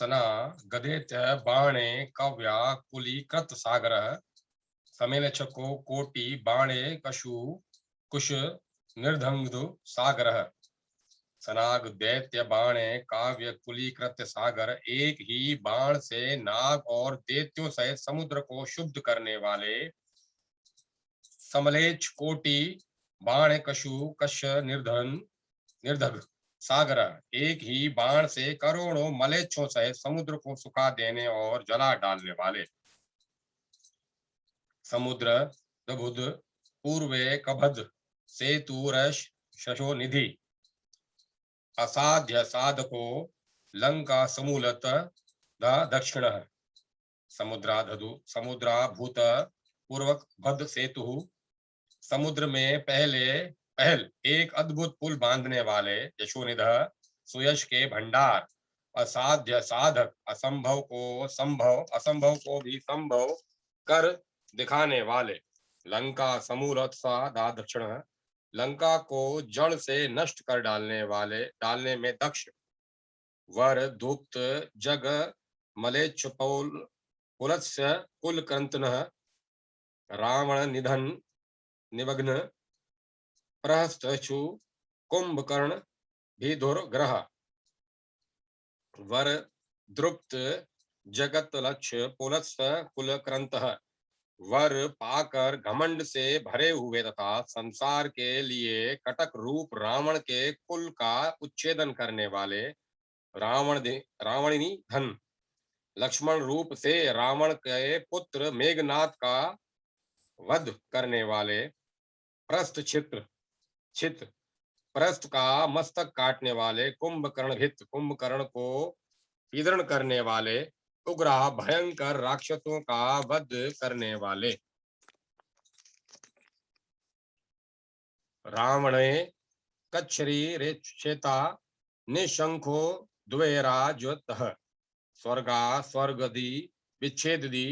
सना गदेत्य बाणे कव्या कुलीकृत सागरः समेलचको कोटि बाणे कशु कुश निर्धंगु सागरः। सनाग दैत्य बाणे काव्य कुलीकृत सागर, एक ही बाण से नाग और दैत्यों सहित समुद्र को शुद्ध करने वाले। समलेच कोटि बाण कशु कश निर्धग सागर, एक ही बाण से करोड़ों मलेच्छों सहित समुद्र को सुखा देने और जला डालने वाले। समुद्र दबुद पूर्वे कबध सेतु रश शशो निधि, असाध्य साधको लंका समूलत दक्षिण। समुद्राभूत पूर्वक भद सेतु, समुद्र में पहल एक अद्भुत पुल बांधने वाले। यशोनिध सुयश के भंडार, असाध्य साधक असंभव को भी संभव कर दिखाने वाले। लंका समूलत सा दक्षिण, लंका को जड़ से नष्ट कर डालने में दक्ष। वर धूप्त जग मलेच्छ पुलत्स्य कुलक्रंतनः, रावण निधन निमग्न प्रहस्तचु कुंभकर्ण भीधुर ग्रह। वर द्रुप्त जगत लक्ष्य पुलत्स्य कुलक्रंतः, वर पाकर घमंड से भरे हुए तथा संसार के लिए कटक रूप रावण के कुल का उच्छेदन करने वाले। रावणिनी धन, लक्ष्मण रूप से रावण के पुत्र मेघनाथ का वध करने वाले। प्रस्थ छित्र प्रस्थ का मस्तक काटने वाले। कुंभकर्ण भित्त, कुंभकर्ण को पीड़न करने वाले। उग्रा भयंकर राक्षसों का वध करने वाले। रावणे कच्छरी रेक्षेता निशंखो द्वैराज्वतः, स्वर्गा स्वर्गदि विच्छेदि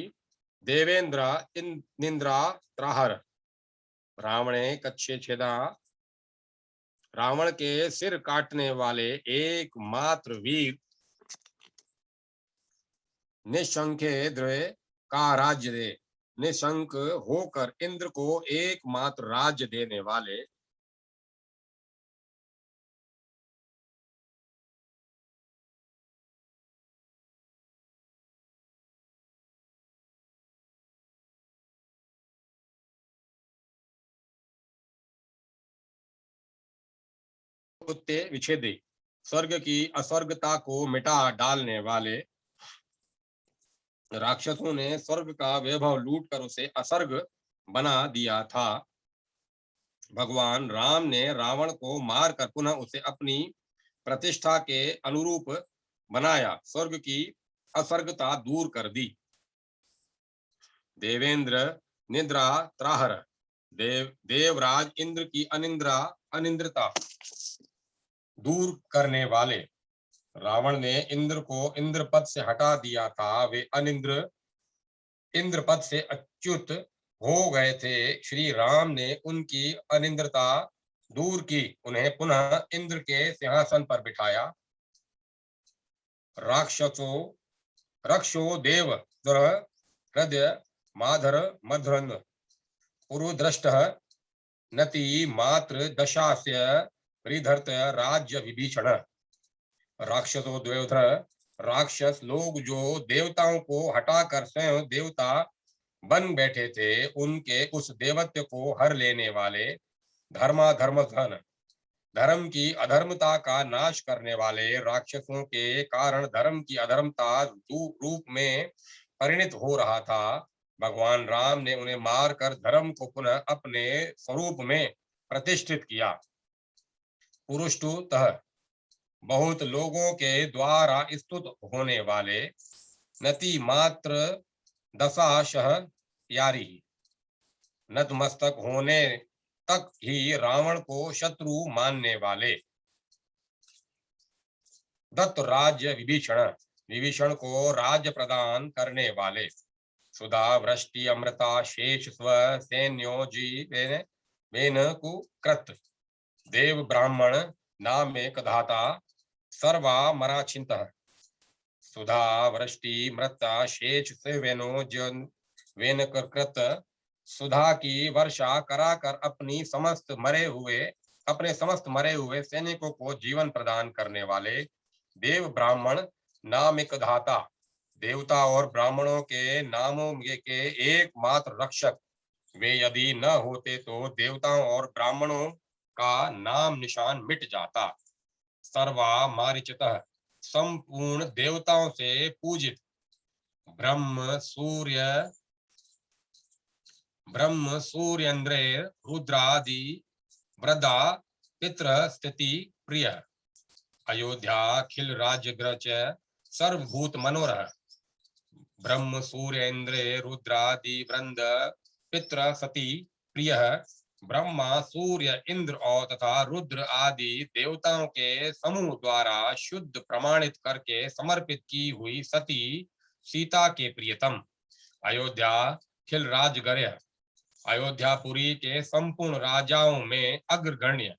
देवेंद्र इंद्रा त्राहर। रावणे कच्छे छेदा, रावण के सिर काटने वाले एकमात्र वीर। निशंखे द्वय का राज्य दे, निशंक होकर इंद्र को एकमात्र राज्य देने वाले। कुत्ते विच्छेदे, स्वर्ग की अस्वर्गता को मिटा डालने वाले। राक्षसों ने स्वर्ग का वैभव लूटकर उसे असर्ग बना दिया था। भगवान राम ने रावण को मारकर पुनः उसे अपनी प्रतिष्ठा के अनुरूप बनाया, स्वर्ग की असर्गता दूर कर दी। देवेंद्र निद्रा त्राहर, देवराज इंद्र की अनिंद्रता दूर करने वाले। रावण ने इंद्र को इंद्रपद से हटा दिया था, वे इंद्रपद से अच्युत हो गए थे। श्री राम ने उनकी अनिंद्रता दूर की, उन्हें पुनः इंद्र के सिंहासन पर बिठाया। रक्षो देव हृदय माधर मध्रन पुरुदृष्ट नति मात्र दशास्य परिधर्त राज्य विभीषण। राक्षसो द्वयोधर, राक्षस लोग जो देवताओं को हटाकर स्वयं देवता बन बैठे थे, उनके उस देवत्व को हर लेने वाले। धर्माधर्म धन, धर्म की अधर्मता का नाश करने वाले। राक्षसों के कारण धर्म की अधर्मता रूप में परिणित हो रहा था। भगवान राम ने उन्हें मारकर धर्म को पुनः अपने स्वरूप में प्रतिष्ठित किया। पुरुषतः बहुत लोगों के द्वारा स्तुत होने वाले। नति मात्र दशाशः यारी, नतमस्तक होने तक ही रावण को शत्रु मानने वाले। दत्त राज्य विभीषण, विभीषण को राज्य प्रदान करने वाले। सुधा वृष्टि अमृता शेष स्व सैन्योजीवेन कुकृत, देव ब्राह्मण नाम एक धाता सर्वा मराचिंतः। सुधा वृष्टि मृता शेष से वेनो जन वेन कृत सुधा की वर्षा कराकर अपने समस्त मरे हुए सैनिकों को जीवन प्रदान करने वाले देव ब्राह्मण नामिक धाता, देवता और ब्राह्मणों के नामों के एकमात्र रक्षक वे यदि न होते तो देवताओं और ब्राह्मणों का नाम निशान मिट जाता। सर्वा मारीचतः संपूर्ण देवताओं से पूजित ब्रह्म सूर्येन्द्रे रुद्रादि वृदा पितृ स्थिति प्रिय अयोध्याखिल राज्यग्रच सर्वभूत मनोरह ब्रह्म सूर्येन्द्रे रुद्रादि वृंद पितृ सती प्रिय ब्रह्मा सूर्य इंद्र और तथा रुद्र आदि देवताओं के समूह द्वारा शुद्ध प्रमाणित करके समर्पित की हुई सती सीता के प्रियतम अयोध्या खिल राजगर्य अयोध्यापुरी के संपूर्ण राजाओं में अग्रगण्य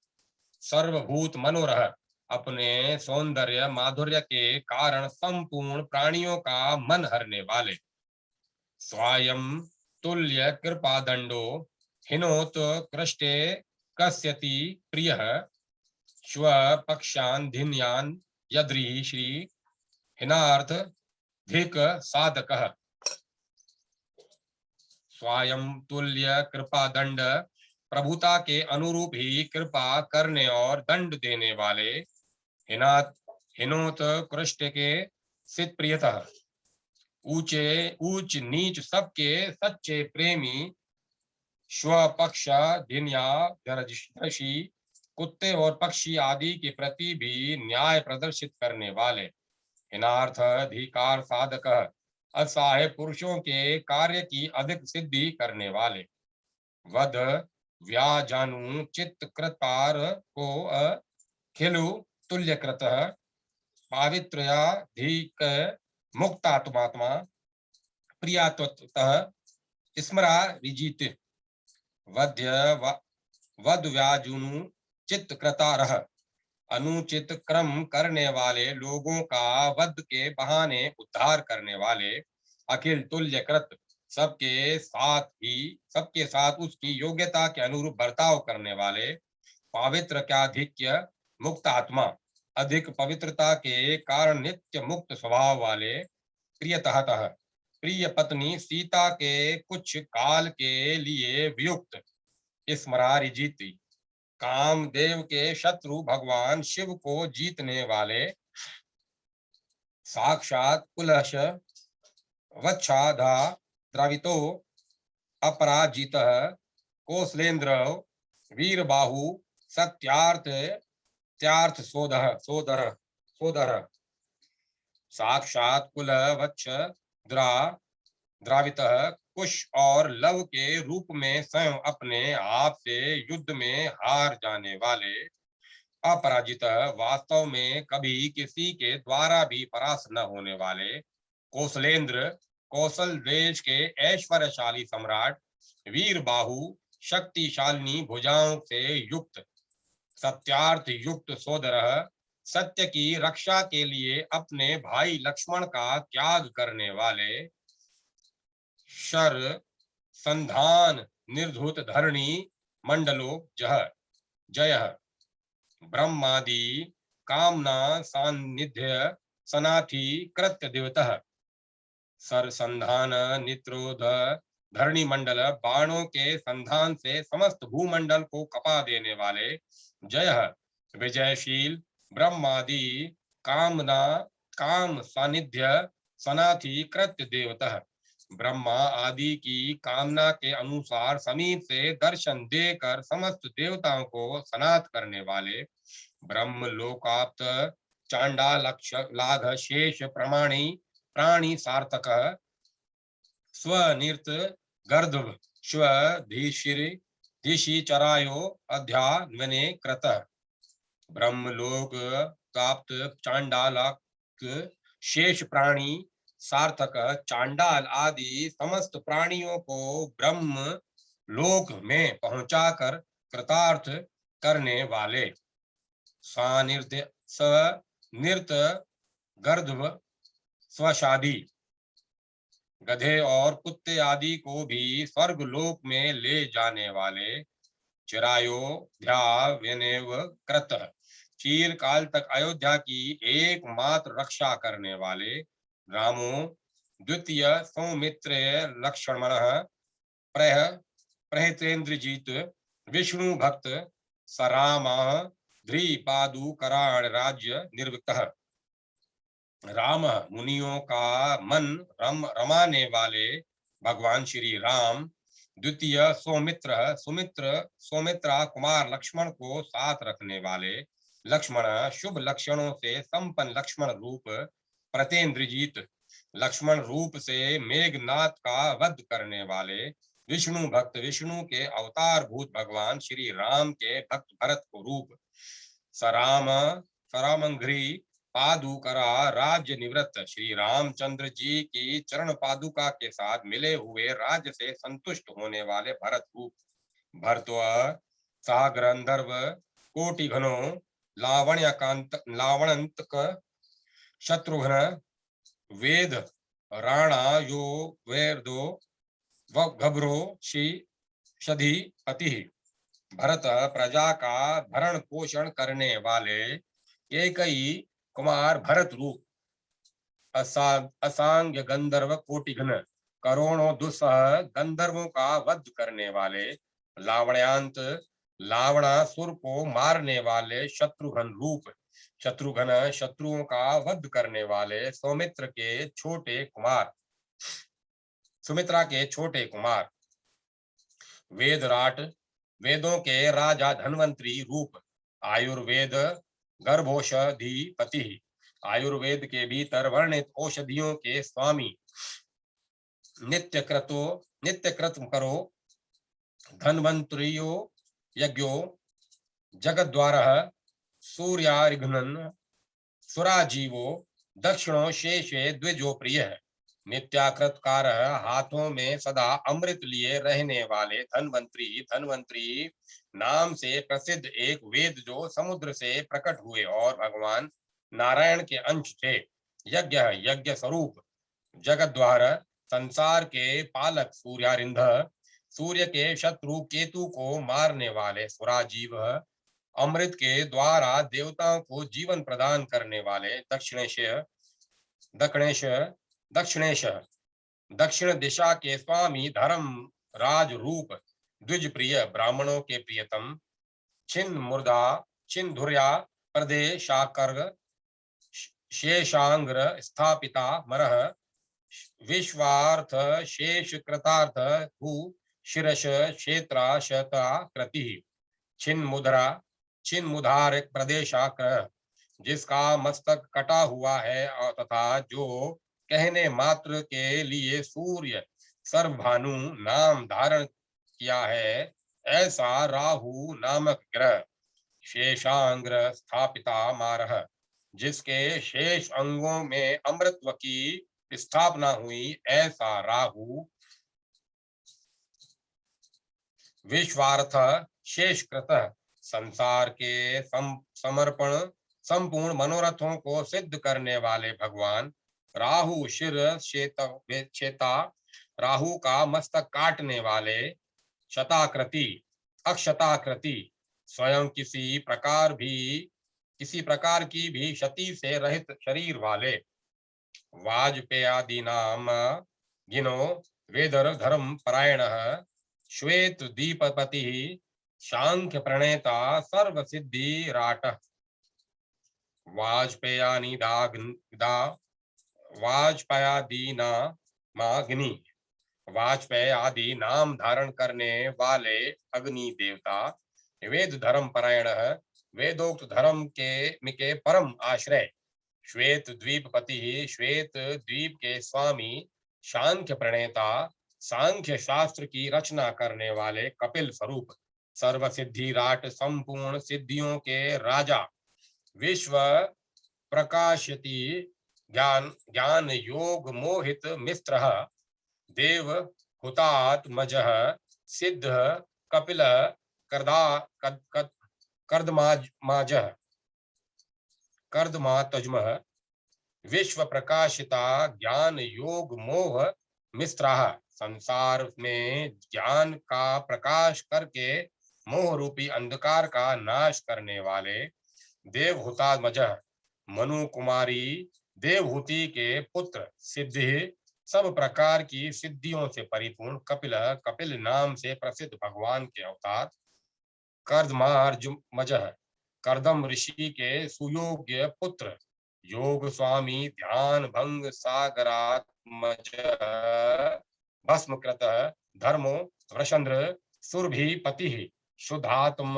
सर्वभूत मनोरह अपने सौंदर्य माधुर्य के कारण संपूर्ण प्राणियों का मन हरने वाले स्वयं तुल्य कृपा दंडो हिनोत कृष्टे कस्यति प्रिय श्व पक्षान धिन्यान यद्री श्री हिनार्थ धिक साधक स्वयं तुल्य कृपा दंड प्रभुता के अनुरूप ही कृपा करने और दंड देने वाले हिनोत कृष्ट के सिद्ध प्रियतः ऊंचे ऊंच नीच सबके सच्चे प्रेमी स्वपक्ष धिन्या दर्शी कुत्ते और पक्षी आदि के प्रति भी न्याय प्रदर्शित करने वाले हिनार्थ अधिकार साधक असहाय पुरुषों के कार्य की अधिक सिद्धि करने वाले वध व्याजानु चित्त कृतार को खिलु तुल्यकृत पावित्रयाधिक मुक्तात्मात्मा प्रियात्वतः स्मरा विजित वध्य वध व्याजुनु चित्त कृतारह अनुचित क्रम करने वाले लोगों का वध के बहाने उद्धार करने वाले अखिल तुल्यकृत सबके साथ उसकी योग्यता के अनुरूप बर्ताव करने वाले पावित्र क्याधिक्य मुक्त आत्मा अधिक पवित्रता के कारण नित्य मुक्त स्वभाव वाले प्रियतः प्रिय पत्नी सीता के कुछ काल के लिए वियुक्त स्मरारि जीती कामदेव के शत्रु भगवान शिव को जीतने वाले साक्षात कुलश वच्छाधा द्रावितो अपराजितः कौशलेन्द्र वीरबाहु सत्यार्थ त्यार्थ सोदर साक्षात कुल वच्छ द्रावितः कुश और लव के रूप में स्वयं अपने आप से युद्ध में हार जाने वाले अपराजित वास्तव में कभी किसी के द्वारा भी परास्त न होने वाले कौशलेंद्र कौशल देश के ऐश्वर्यशाली सम्राट वीर बाहु शक्तिशालिनी भुजाओं से युक्त सत्यार्थ युक्त सोदर सत्य की रक्षा के लिए अपने भाई लक्ष्मण का त्याग करने वाले शर संधान निर्धुत धरणी मंडलो जय ब्रह्मादि कामना सान्निध्य सनाथी कृत्य देवतः सरसंधान नित्रोध धरणी मंडल बाणों के संधान से समस्त भूमंडल को कपा देने वाले जय विजयशील ब्रह्मादि कामना काम सानिध्य सनाथी कृत्य देवतः ब्रह्मा आदि की कामना के अनुसार समीप से दर्शन देकर समस्त देवताओं को सनाथ करने वाले ब्रह्म लोकाप्त चांडाल लाघ शेष प्राणी सार्थक स्वनिर्त गर्दभ स्व धीशी चरायो अध्यान्वने कृतः ब्रह्मलोक प्राप्त चांडालक शेष प्राणी सार्थक चांडाल आदि समस्त प्राणियों को ब्रह्म लोक में पहुंचाकर कृतार्थ करने वाले स्वनिर्त गर्दभ स्वशादी, गधे और कुत्ते आदि को भी स्वर्ग लोक में ले जाने वाले, चिरायोध्यायनेव कृतः, चीर काल तक अयोध्या की एकमात्र रक्षा करने वाले, रामो द्वितीय सौमित्र लक्ष्मण प्रह प्रहितेन्द्रजीत, विष्णु भक्त सरामा ध्रीपादुकराण राज्य निर्वृतः, राम मुनियों का मन रमाने वाले भगवान श्री राम, द्वितीय सौमित्रा कुमार लक्ष्मण को साथ रखने वाले, लक्ष्मण शुभ लक्षणों से संपन्न लक्ष्मण रूप प्रतेन्द्रजीत, लक्ष्मण रूप से मेघनाथ का वध करने वाले, विष्णु भक्त विष्णु के अवतार भूत भगवान श्री राम के भक्त भरत को रूप, सराम सरामंघ्री पादुकरा राज्य निवृत्त, श्री रामचंद्र जी की चरण पादुका के साथ मिले हुए राज्य से संतुष्ट होने वाले भरत रूप, भरत्व सागरंधर्व कोटि घनो लावण्यंतक शत्रुघ्न वेद राणा यो वेदो घबरो शधि पति, भरत प्रजा का भरण पोषण करने वाले, केकई कुमार भरत रूप, असांग गंधर्व कोटिघ्न करोड़ों दुस्सह गंधर्वों का वध करने वाले, लावण्यांत लावणासुर को मारने वाले शत्रुघ्न रूप, शत्रुघ्न शत्रुओं का वध करने वाले, सुमित्रा के छोटे कुमार, वेदराट वेदों के राजा धन्वंतरी रूप, आयुर्वेद गर्भौषधिपति, आयुर्वेद के भीतर वर्णित औषधियों के स्वामी, नित्य कृत करो धन्वंतरियो यज्ञो जगद्वारः सूर्यारिघ्नन सुराजीवो दक्षिणो शेषे द्विजो प्रिय, नित्याकृतकार हाथों में सदा अमृत लिए रहने वाले धन्वंतरी नाम से प्रसिद्ध एक वेद जो समुद्र से प्रकट हुए और भगवान नारायण के अंश थे, यज्ञ स्वरूप जगद्वार संसार के पालक सूर्यारिंध, सूर्य के शत्रु केतु को मारने वाले सुराजीव, अमृत के द्वारा देवताओं को जीवन प्रदान करने वाले दक्षिणेश दक्षिण दिशा के स्वामी धर्म राज रूप, द्विज प्रिय ब्राह्मणों के प्रियतम, छिन्धुर्या प्रदेशाकर शेषांग्र स्थापिता मरह, विश्वार्थ शेष कृतार्थ भू शिरश क्षेत्रा शता कृति, छिन्मुधार प्रदेशाकर जिसका मस्तक कटा हुआ है तथा जो कहने मात्र के लिए सूर्य सर्वभानु नाम धारण किया है, ऐसा राहु नामक ग्रह, शेषांग्र स्थापिता मारह जिसके शेष अंगों में अमृतत्व की स्थापना हुई, ऐसा राहु, विश्वार्थ शेषकृत संसार के समर्पण संपूर्ण मनोरथों को सिद्ध करने वाले भगवान, राहु शिर चेता राहु का मस्तक काटने वाले, शताकृति अक्षताकृति स्वयं किसी प्रकार की भी क्षति से रहित शरीर वाले, वाजपेयादि नाम गिनो वेदर धर्म परायण, श्वेत दीपपति सांख्य प्रणेता सर्व सिद्धि राट, वाजपेय आदि नाम धारण करने वाले अग्नि देवता, वेद धर्म परायण वेदोक्त धर्म के परम आश्रय, श्वेत द्वीपपति श्वेत द्वीप के स्वामी, सांख्य प्रणेता सांख्य शास्त्र की रचना करने वाले कपिल स्वरूप, सर्व सिद्धि राट संपूर्ण सिद्धियों के राजा, विश्व प्रकाशति ज्ञान योग मोहित मित्र, देव हुतात्मज सिद्ध कपिल कर्दमातज्म, विश्व प्रकाशिता ज्ञान योग मोह मिश्राः, संसार में ज्ञान का प्रकाश करके मोह रूपी अंधकार का नाश करने वाले देवहूतात्मजः, मनु कुमारी देवहूति के पुत्र, सिद्धि सब प्रकार की सिद्धियों से परिपूर्ण कपिल, कपिल नाम से प्रसिद्ध भगवान के अवतार, कर्दमार्जुमजः, कर्दम ऋषि के सुयोग्य पुत्र, योग स्वामी ध्यान भंग सागरात्मज, भस्मकृत धर्मो वृषंद्र सुरभिपति, शुद्धात्म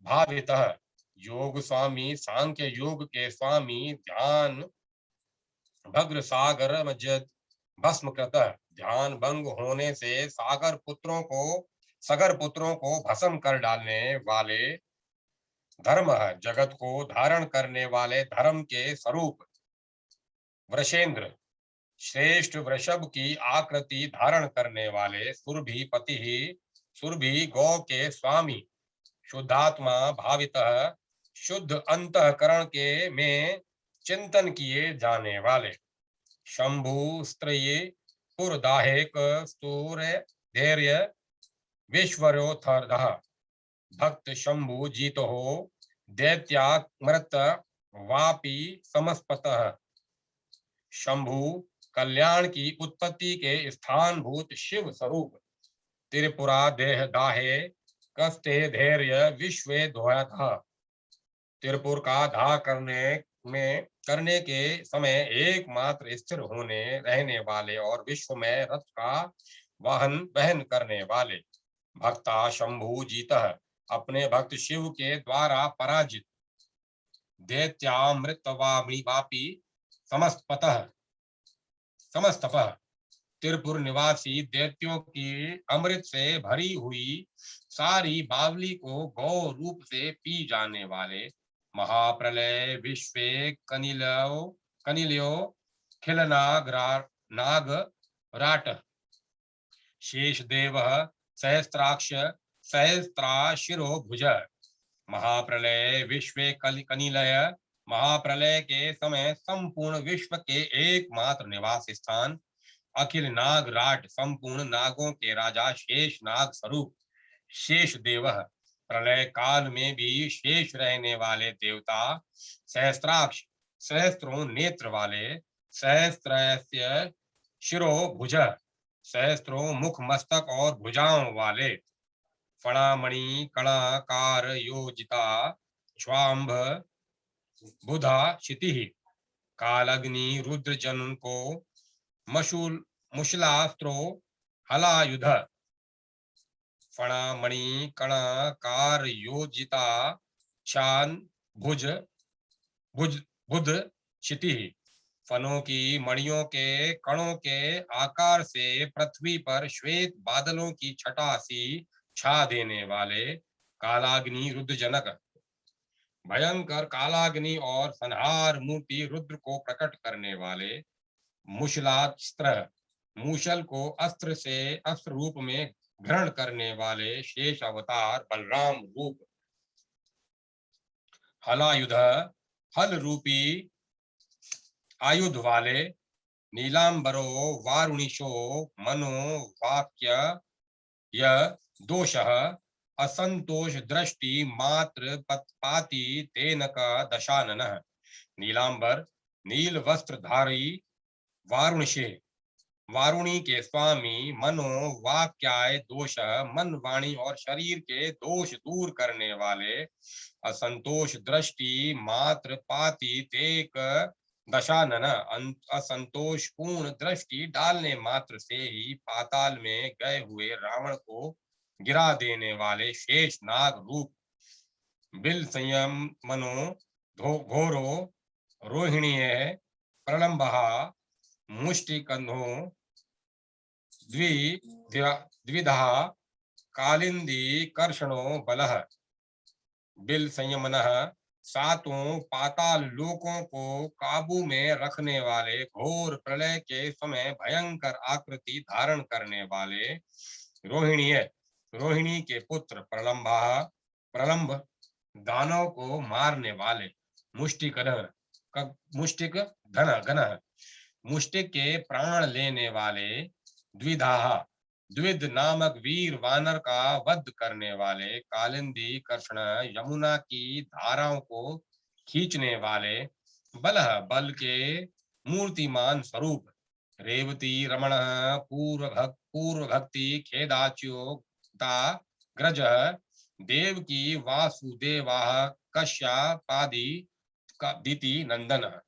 भावितः, योग स्वामी सांख्य योग के स्वामी ध्यान भग्र सागर मज्जद, भस्मकृत, ध्यान भंग होने से सागर पुत्रों को भस्म कर डालने वाले, धर्म जगत को धारण करने वाले धर्म के स्वरूप, वृषेंद्र श्रेष्ठ वृषभ की आकृति धारण करने वाले, सुरभिपति सुरभि गौ के स्वामी, शुद्धात्मा भावितः, शुद्ध अंतःकरण के में चिंतन किए जाने वाले, शंभु स्त्रिय पुरदाहेक स्तूर धैर्य विश्वरोथर्धः, भक्त शंभु जीतो हो दैत्यामृत वापी समस्पतः, शंभु कल्याण की उत्पत्ति के स्थानभूत शिव स्वरूप, त्रिपुरा देह दाहे कस्ते धैर्य विश्व द्वयतः, त्रिपुर का दाह करने के समय एकमात्र स्थिर होने रहने वाले और विश्व में रथ का वहन करने वाले, भक्ता शंभु जीतः, अपने भक्त शिव के द्वारा पराजित, दैत्यामृतवापी समस्तपः, त्रिपुर निवासी दैत्यों की अमृत से भरी हुई सारी बावली को गौ रूप से पी जाने वाले, महाप्रलय विश्व कनिल्यो खिलनागराट, शेष देव सहस्त्राक्ष सहस्त्राशिरो भुज, महाप्रलय विश्व कनिलय, महाप्रलय के समय संपूर्ण विश्व के एकमात्र निवास स्थान, अखिल नागराट, संपूर्ण नागों के राजा शेष नाग स्वरूप, शेष देव, प्रलय काल में भी शेष रहने वाले देवता, सहस्त्राक्ष सहस्त्रों नेत्र वाले, सहस्त्रस्य शिरो भुज, सहस्त्रों मुख मस्तक और भुजाओं वाले, फणामणि कणाकार योजिता स्वाम्भ बुधा क्षिति, कालग्नि रुद्र जन को मुशलास्त्रो हलायुध, फणामणि कणाकार योजिता शान भुज भुज बुध क्षिति, फनों की मणियों के कणों के आकार से पृथ्वी पर श्वेत बादलों की छटा सी छा देने वाले, कालाग्नि रुद्र जनक, भयंकर कालाग्नि और संहार मूर्ति रुद्र को प्रकट करने वाले, मुशलास्त्र, मूशल को अस्त्र से अस्त्र रूप में ग्रहण करने वाले शेष अवतार बलराम रूप, हलायुध, हल रूपी आयुध वाले, नीलांबरो वारुणिशो मनो वाक्य य दोषः, असंतोष दृष्टि मात्र पत्पाती तेनक दशाननः, नीलांबर नील वस्त्रधारी वारुणिशे, वारुणी के स्वामी, मनो वाक्याय दोष, मन वाणी और शरीर के दोष दूर करने वाले, असंतोष दृष्टि मात्र पाती तेक दशानन, असंतोष पूर्ण दृष्टि डालने मात्र से ही पाताल में गए हुए रावण को गिरा देने वाले शेष नाग रूप, बिल संयम मनो घोरो रोहिणीय प्रलंबहा मुष्टिकंधो द्विधा कालिंदी कर्षणो बलः, बिल संयमनः, सातों पाताल लोकों को काबू में रखने वाले, घोर प्रलय के समय भयंकर आकृति धारण करने वाले, रोहिणी के पुत्र प्रलंब दानव को मारने वाले, मुष्टिकधर मुष्टिक धन घन, मुष्टिक के प्राण लेने वाले, द्विधा, द्विध नामक वीर वानर का वध करने वाले, कालिंदी कृष्ण, यमुना की धाराओं को खींचने वाले, बल, बल के मूर्तिमान स्वरूप, रेवती रमण, पूर्व भक्ति खेदाच्युता ग्रज, देव की वासुदेवा कश्यपादि दीति नंदन।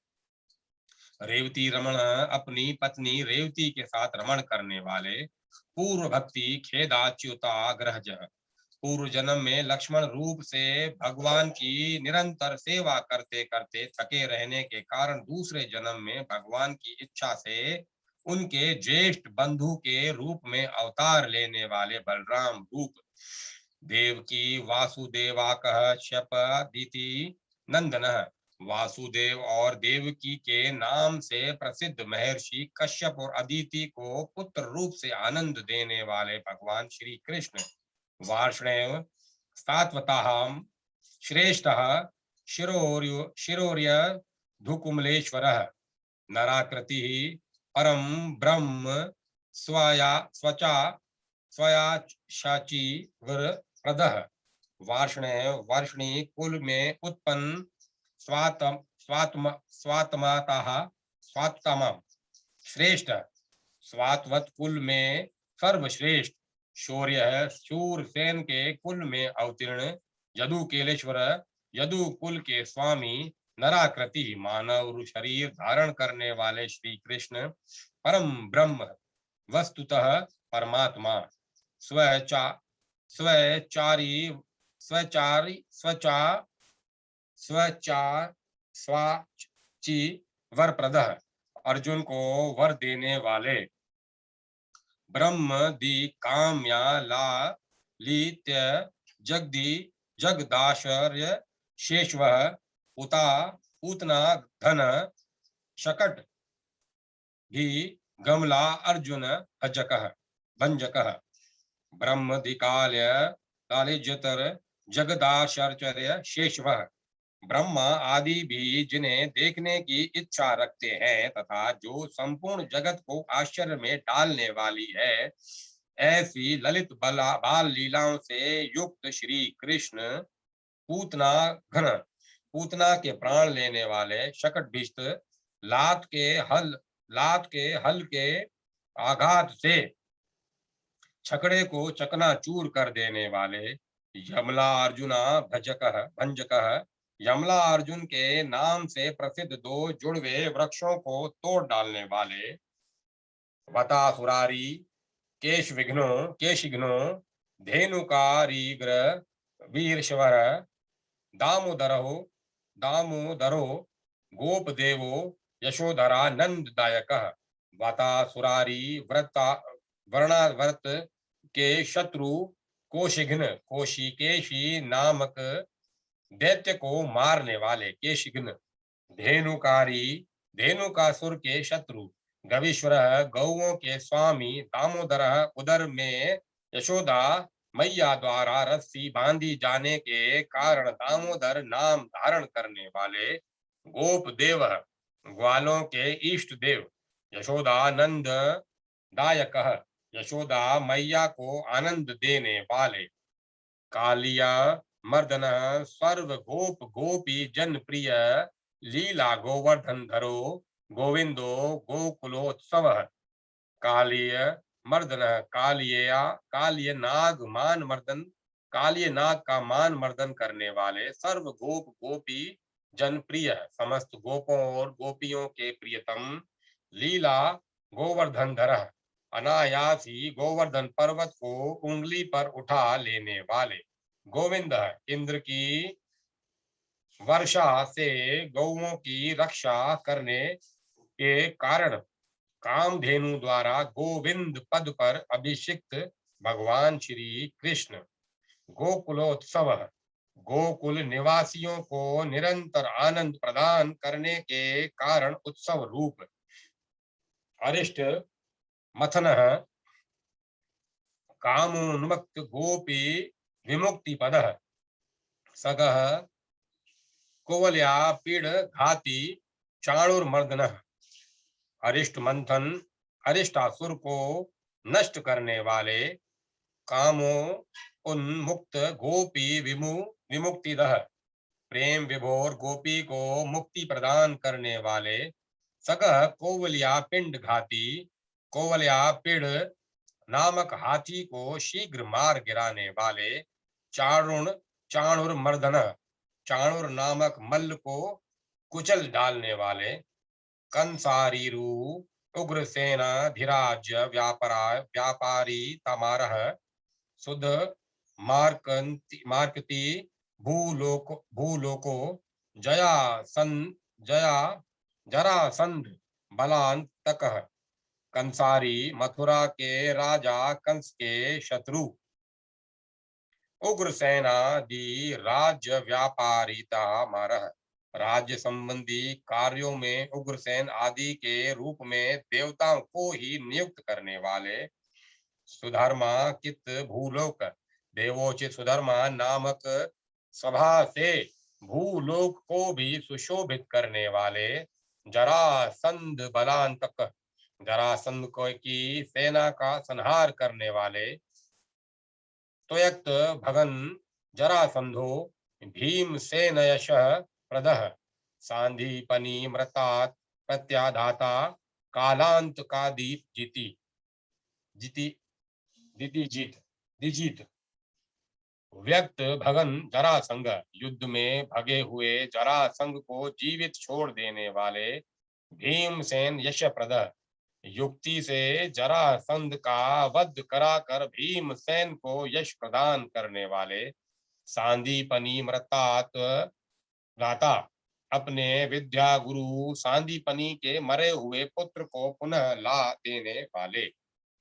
रेवती रमण अपनी पत्नी रेवती के साथ रमण करने वाले, पूर्व भक्ति खेदाच्युता ग्रहज, पूर्व जन्म में लक्ष्मण रूप से भगवान की निरंतर सेवा करते करते थके रहने के कारण दूसरे जन्म में भगवान की इच्छा से उनके ज्येष्ठ बंधु के रूप में अवतार लेने वाले बलराम रूप, देव की वासुदेवा कह शपदीति नंदन, वासुदेव और देवकी के नाम से प्रसिद्ध महर्षि कश्यप और अदिति को पुत्र रूप से आनंद देने वाले भगवान श्री कृष्ण, वार्ष्णेय सात्वताहम श्रेष्ठः शिरोर्य धुकुमलेश्वरः, नराकृति परम ब्रह्म स्वया स्वचा स्वयाची वर प्रदः, वार्ष्णेय वर्षणी कुल में उत्पन्न स्वात्मा श्रेष्ठ, स्वात्वत कुल में सर्वश्रेष्ठ, शौर्य शूरसेन के कुल में अवतीर्ण, यदु केलेश्वर यदु कुल के स्वामी, नराकृति मानव शरीर धारण करने वाले श्री कृष्ण, परम ब्रह्म वस्तुतः परमात्मा, स्वचारी स्वाची वर प्रदः, अर्जुन को वर देने वाले, ब्रह्म दी काम्या ला लीत्य जगदी जगदाश्चर्य शेषव, उता पूतना धन शकट भी गमला अर्जुन भंजक, ब्रह्म दिकाल्य कालिजतर जगदाश्चर्य शेषव, ब्रह्मा आदि भी जिन्हें देखने की इच्छा रखते हैं तथा जो संपूर्ण जगत को आश्चर्य में डालने वाली है, ऐसी ललित बाल लीलाओं से युक्त श्री कृष्ण, पूतना घन, पूतना के प्राण लेने वाले, शकटभिष्ट, लात के हल के आघात से छकड़े को चकनाचूर कर देने वाले, यमला अर्जुना भंजक, यमला अर्जुन के नाम से प्रसिद्ध दो जुड़वे वृक्षों को तोड़ डालने वाले, वतासुरारी केशिघ्नो धेनुकारीग्र वीरश्वर, दामोदरो गोपदेवो यशोधरा नंददायक, वतासुरारी वर्णाव्रत के शत्रु कोशिकेशी नामक दैत्य को मारने वाले केशिघ्न, धेनुकासुर के शत्रु गवीश्वर, गौओं के स्वामी दामोदर, उदर में यशोदा मैया द्वारा रस्सी बांधी जाने के कारण दामोदर नाम धारण करने वाले, गोप देव, ग्वालों के इष्ट देव, यशोदानंद दायक, यशोदा मैया को आनंद देने वाले, कालिया मर्दन सर्व गोप गोपी जन प्रिय, लीला गोवर्धन धरो गोविंदो गोकुलोत्सव, कालिय मर्दन कालिय नाग मान मर्दन, कालिय नाग का मान मर्दन करने वाले, सर्व गोप गोपी जन प्रिय, समस्त गोपों और गोपियों के प्रियतम, लीला गोवर्धन धर, अनायास ही गोवर्धन पर्वत को उंगली पर उठा लेने वाले, गोविंद, इंद्र की वर्षा से गौओं की रक्षा करने के कारण कामधेनु द्वारा गोविंद पद पर अभिषिक्त भगवान श्री कृष्ण, गोकुलोत्सव, गोकुल निवासियों को निरंतर आनंद प्रदान करने के कारण उत्सव रूप, अरिष्ट मथन कामोन्मुक्त गोपी विमुक्ति पद, सगह कुवल्या पीड़ घाती चाणूरमर्दन, अरिष्ट मंथन, अरिष्टासुर को नष्ट करने वाले, कामो उन्मुक्त गोपी विमुक्तिदः, प्रेम विभोर गोपी को मुक्ति प्रदान करने वाले, सगह कोवलिया पिंड घाती, कोवलिया पिंड नामक हाथी को शीघ्र मार गिराने वाले, चाणुर मर्दन, चाणुर नामक मल्ल को कुचल डालने वाले, कंसारीरु उग्रसेना धीराज व्यापारी तमारह, सुध मार्कती भूलोको जया सन जया जरासंध बलांतकः, कंसारी मथुरा के राजा कंस के शत्रु, उग्रसेना दी राज्य व्यापारिता मारह, राज्य संबंधी कार्यों में उग्रसेन आदि के रूप में देवताओं को ही नियुक्त करने वाले, सुधर्मा कित भूलोक, देवोचित सुधर्मा नामक सभा से भूलोक को भी सुशोभित करने वाले, जरासंध बलांतक, जरासंध को की सेना का संहार करने वाले, त्वयक्त भगन जरासंधो भीमसेनयशः प्रदः, सांदीपनी मृतात् प्रत्याधाता कालांत का दीप दिजीत, व्यक्त भगन जरासंग, युद्ध में भगे हुए जरासंग को जीवित छोड़ देने वाले, भीमसेन यशप्रद, युक्ति से जरासंध का वध कराकर भीमसेन को यश प्रदान करने वाले, सांदीपनी मृतात राता, अपने विद्या गुरु सांदीपनी के मरे हुए पुत्र को पुनः ला देने वाले,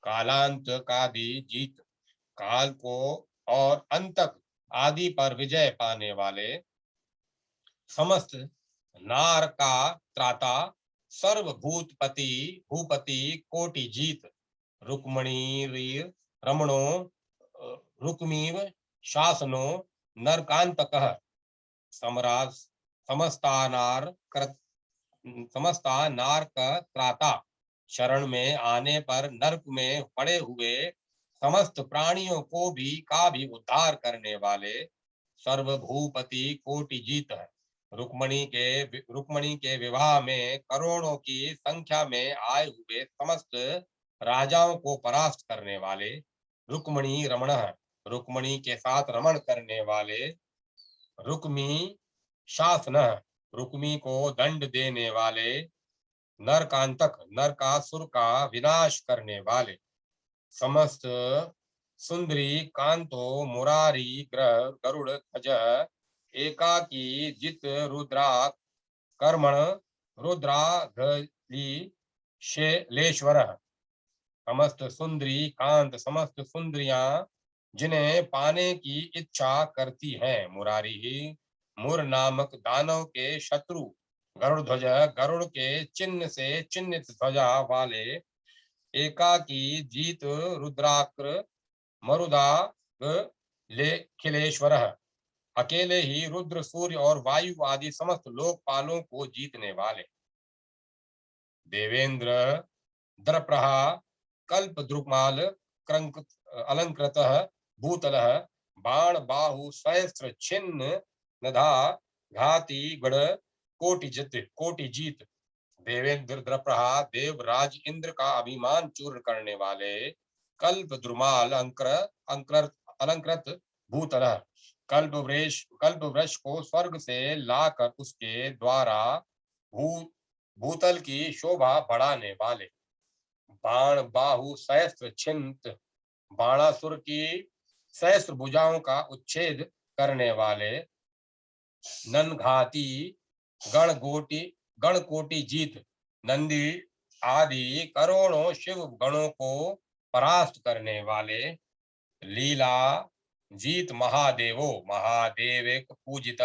कालांत कादि जीत, काल को और अंतक आदि पर विजय पाने वाले, समस्त नार का त्राता, सर्वभूतपति भूपति कोटि जीत, रुक्मणी रमणो रुक्मीव शासनो नरकांतकः, समराज समस्ता नारक त्राता, शरण में आने पर नरक में पड़े हुए समस्त प्राणियों को भी उद्धार करने वाले, सर्वभूपति कोटि जीत है, रुक्मणी के विवाह में करोड़ों की संख्या में आए हुए समस्त राजाओं को परास्त करने वाले, रुक्मणी रमण, रुक्मणी के साथ रमण करने वाले, रुक्मी शासन, रुक्मी को दंड देने वाले, नरकांतक, नरकासुर का विनाश करने वाले, समस्त सुंदरी कांतो मुरारी ग्रह गरुड़ ध्वज, एकाकी जित रुद्रा कर्मण रुद्राघली लेश्वर, समस्त सुंदरी कांत, समस्त सुंदरियां जिन्हें पाने की इच्छा करती हैं, मुरारी ही मुर नामक दानव के शत्रु, गरुड़ ध्वज, गरुड़ के चिन्ह से चिन्हित ध्वजा वाले, एकाकी जीत रुद्राक्र मरुदाग खिलेश्वर, अकेले ही रुद्र सूर्य और वायु आदि समस्त लोकपालों को जीतने वाले, देवेंद्र द्रप्रहा कल्प द्रुमाल अलंकृत भूतल, बाण बाहु सहस्त्र छिन्न नधा घाती गढ़ कोटि जीत, देवेंद्र द्रप्रहा देवराज इंद्र का अभिमान चूर्ण करने वाले, कल्प द्रुमाल अलंकृत भूतल, कल्प वृक्ष को स्वर्ग से लाकर उसके द्वारा भूतल की शोभा बढ़ाने वाले, बाण बाहु सहस्त्र छिन्न, बाणासुर की सहस्त्र भुजाओं का उच्छेद करने वाले, ननघाती गणकोटि जीत, नंदी आदि करोड़ों शिव गणों को परास्त करने वाले, लीला जीत महादेव एक पूजित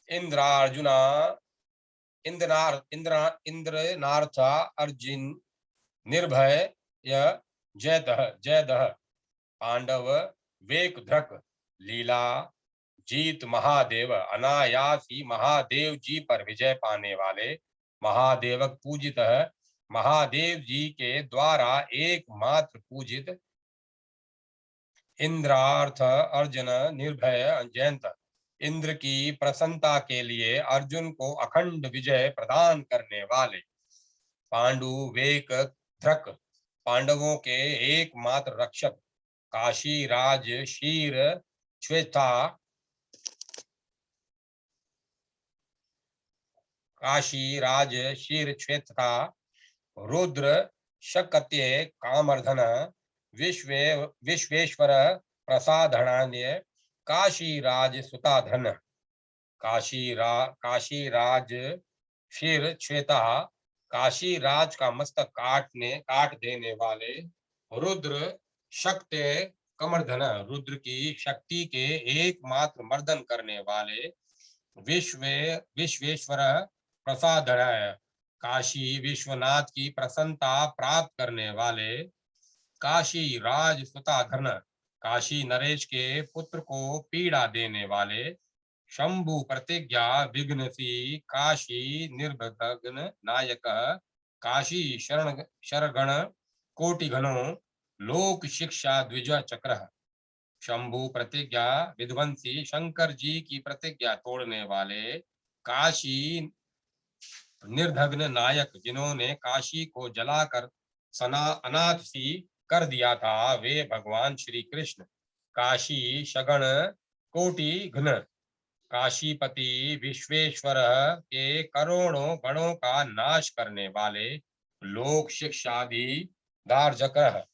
इंद्रार्जुना इंद्रनाथ अर्जुन निर्भय जयदह पांडव वेक धृक, लीला जीत महादेव अनायास ही महादेव जी पर विजय पाने वाले, महादेवक पूजित महादेव जी के द्वारा एकमात्र पूजित इंद्रार्थ अर्जुन निर्भय जयंत। इंद्र की प्रसन्नता के लिए अर्जुन को अखंड विजय प्रदान करने वाले पांडु वेक ध्रक पांडवों के एकमात्र रक्षक काशी राज शीर श्वेता काशी राज शीर श्वेता रुद्र शकत्य कामर्धन विश्वेश्वर प्रसाधनान्य काशी राज सुताधन काशी राज शीर श्वेता काशी राज का मस्तक काट देने वाले रुद्र शक्ति कमर्धन रुद्र की शक्ति के एकमात्र मर्दन करने वाले विश्वेश्वर प्रसादय काशी विश्वनाथ की प्रसन्नता प्राप्त करने वाले काशी राज सुताधन काशी नरेश के पुत्र को पीड़ा देने वाले शंभु प्रतिज्ञा विघ्नसी काशी निर्भग्न नायक काशी शरण कोटि घनो लोक शिक्षा द्विज चक्र शंभु प्रतिज्ञा विध्वंसी शंकर जी की प्रतिज्ञा तोड़ने वाले काशी निर्धग्न नायक जिन्होंने काशी को जलाकर अनाथ सी कर दिया था वे भगवान श्री कृष्ण काशी शगण कोटि घन काशीपति विश्वेश्वर के करोड़ों गणों का नाश करने वाले लोक शिक्षादि दार्जक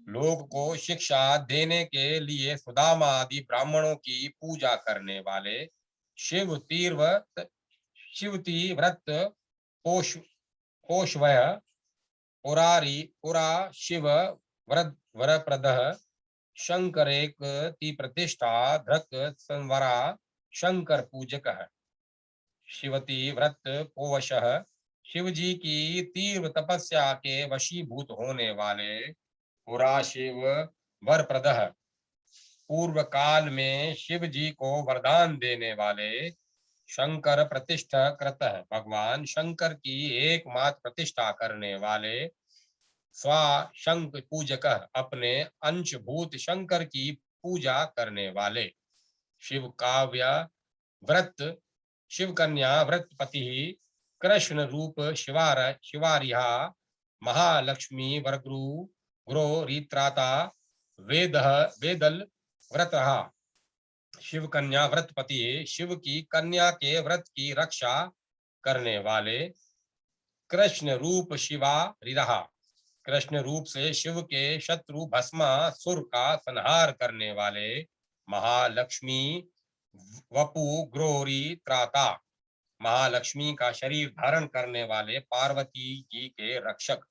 लोक को शिक्षा देने के लिए सुदामा आदि ब्राह्मणों की पूजा करने वाले शिवती व्रत पोषवय पुरा शिव वरप्रद शंकरेक ती प्रतिष्ठा धृक संवरा शंकर पूजक है शिवती व्रत पोवश शिव जी की तीव्र तपस्या के वशीभूत होने वाले पुरा शिव वरप्रद पूर्व काल में शिव जी को वरदान देने वाले शंकर प्रतिष्ठा कृत है भगवान शंकर की एकमात्र प्रतिष्ठा करने वाले स्वा शंक पूजक अपने अंशभूत शंकर की पूजा करने वाले शिव काव्य व्रत शिव कन्या व्रतपति कृष्ण रूप शिवारिहा महालक्ष्मी वरगुरु गुरो रीत्राता वेदल व्रतहा शिव कन्या व्रतपति शिव की कन्या के व्रत की रक्षा करने वाले कृष्ण रूप शिवा रिहा कृष्ण रूप से शिव के शत्रु भस्मासुर का संहार करने वाले महालक्ष्मी वपु ग्रोरी त्राता महालक्ष्मी का शरीर धारण करने वाले पार्वती जी के रक्षक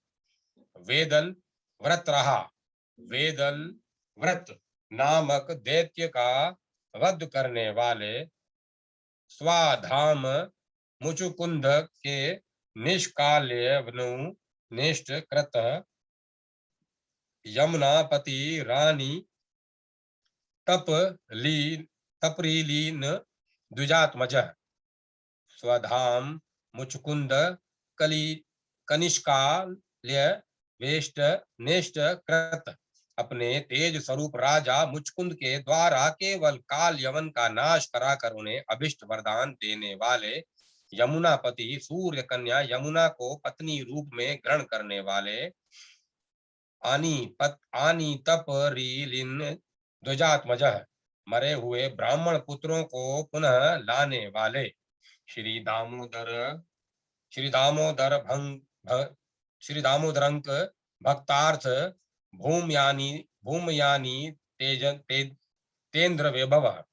वेदल व्रत रहा वेदल व्रत नामक दैत्य का वध करने वाले स्वाधाम मुचुकुंद के निष्काल्य निष्ठ कृत यमुनापति रानी तपरीलीन द्विजात्मज स्वधाम मुचुकुंद कली कनिष्काल्य वेष्ट नेष्ट कृत अपने तेज स्वरूप राजा मुचकुंद के द्वारा केवल काल यवन का नाश कराकर उन्हें अभिष्ट वरदान देने वाले यमुनापति सूर्य कन्या यमुना को पत्नी रूप में ग्रहण करने वाले आनी तपरीलिन ध्वजात्मज मरे हुए ब्राह्मण पुत्रों को पुनः लाने वाले श्री दामोदरंक भक्तार्थ भूमयानी तेन्द्र वैभव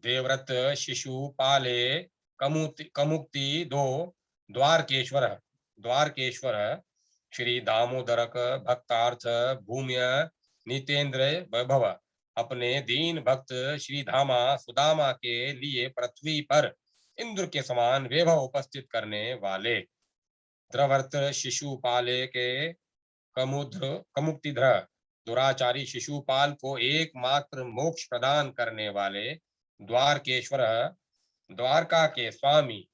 देवव्रत शिशुपाले कमुक्ति दो द्वारकेश्वर श्री दामोदरक भक्तार्थ भूम्य नितेन्द्र वैभव अपने दीन भक्त श्री धामा सुदामा के लिए पृथ्वी पर इंद्र के समान वैभव उपस्थित करने वाले द्रवर्त शिशुपाले के कमुक्तिध्र दुराचारी शिशुपाल को एकमात्र मोक्ष प्रदान करने वाले द्वारकेश्वर द्वारका के स्वामी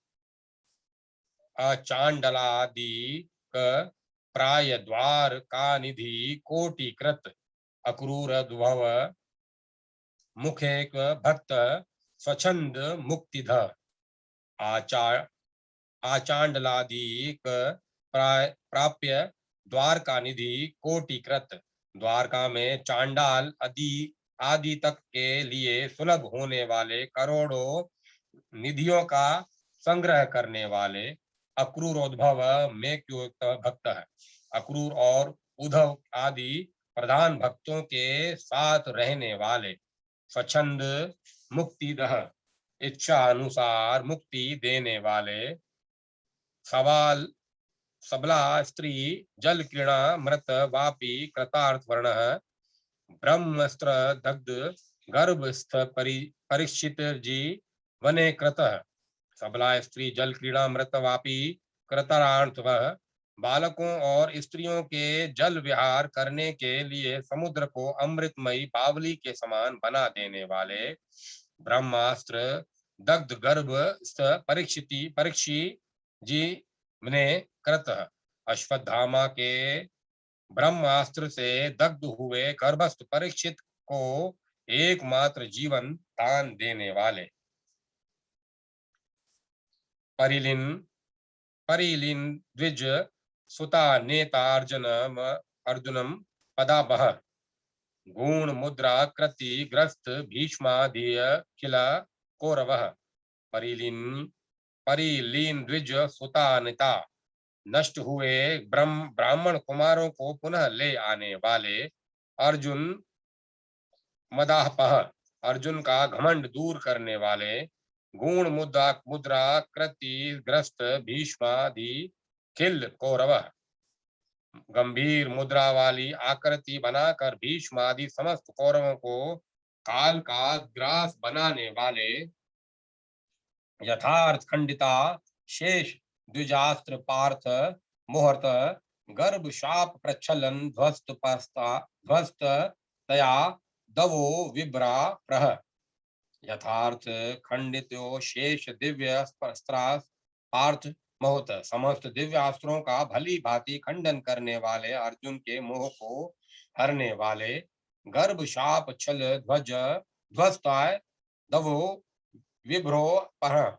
अचांडलादि प्राय द्वार का निधि कोटिकृत अक्रूर द्भव मुखेक भक्त स्वच्छंद मुक्तिध आचा आचांडलादि प्राप्य द्वारका निधि कोटिकृत द्वारका में चांडाल आदि तक के लिए सुलभ होने वाले करोड़ों निधियों का संग्रह करने वाले अक्रूरोद्भव में युक्त भक्त है। अक्रूर और उद्धव आदि प्रधान भक्तों के साथ रहने वाले स्वच्छंद मुक्तिदह इच्छा अनुसार मुक्ति देने वाले सवाल सबला स्त्री जल क्रीड़ा मृत वापी कृतार्थ वर्ण ब्रह्मस्त्र दग्ध गर्भस्थ परीक्षित जी वने कृत सबला स्त्री जल क्रीड़ा मृत वापी कृतार्थ वह बालकों और स्त्रियों के जल विहार करने के लिए समुद्र को अमृतमयी बावली के समान बना देने वाले ब्रह्मास्त्र दग्ध गर्भस्थ परीक्षी जी ने कृत अश्वत्थामा के ब्रह्मास्त्र से दग्ध हुए गर्भस्थ परीक्षित को एकमात्र जीवन दान देने वाले परिलीन द्विज सुता नेता अर्जुनम पदाबह गुण मुद्रा कृति ग्रस्त भीष्माधीय खिला कौरवः परिलीन द्विज सुता नेता नष्ट हुए ब्राह्मण कुमारों को पुनः ले आने वाले अर्जुन मदाहपह अर्जुन का घमंड दूर करने वाले गुण मुद्रा कृति ग्रस्त भीष्मादि खिल कौरव गंभीर मुद्रा वाली आकृति बनाकर भीष्मादि समस्त कौरवों को काल का ग्रास बनाने वाले यथार्थ खंडिता शेष द्विजास्त्र पार्थ मुहूर्त गर्भ शाप प्रच्छलन ध्वस्त तया दवो विभ्रा प्रह यथार्थ खंडितो शेष दिव्य पार्थ मोहत समस्त दिव्यास्त्रों का भली भांति खंडन करने वाले अर्जुन के मोह को हरने वाले गर्भ शाप छल ध्वस्ताय दवो विभ्रो पर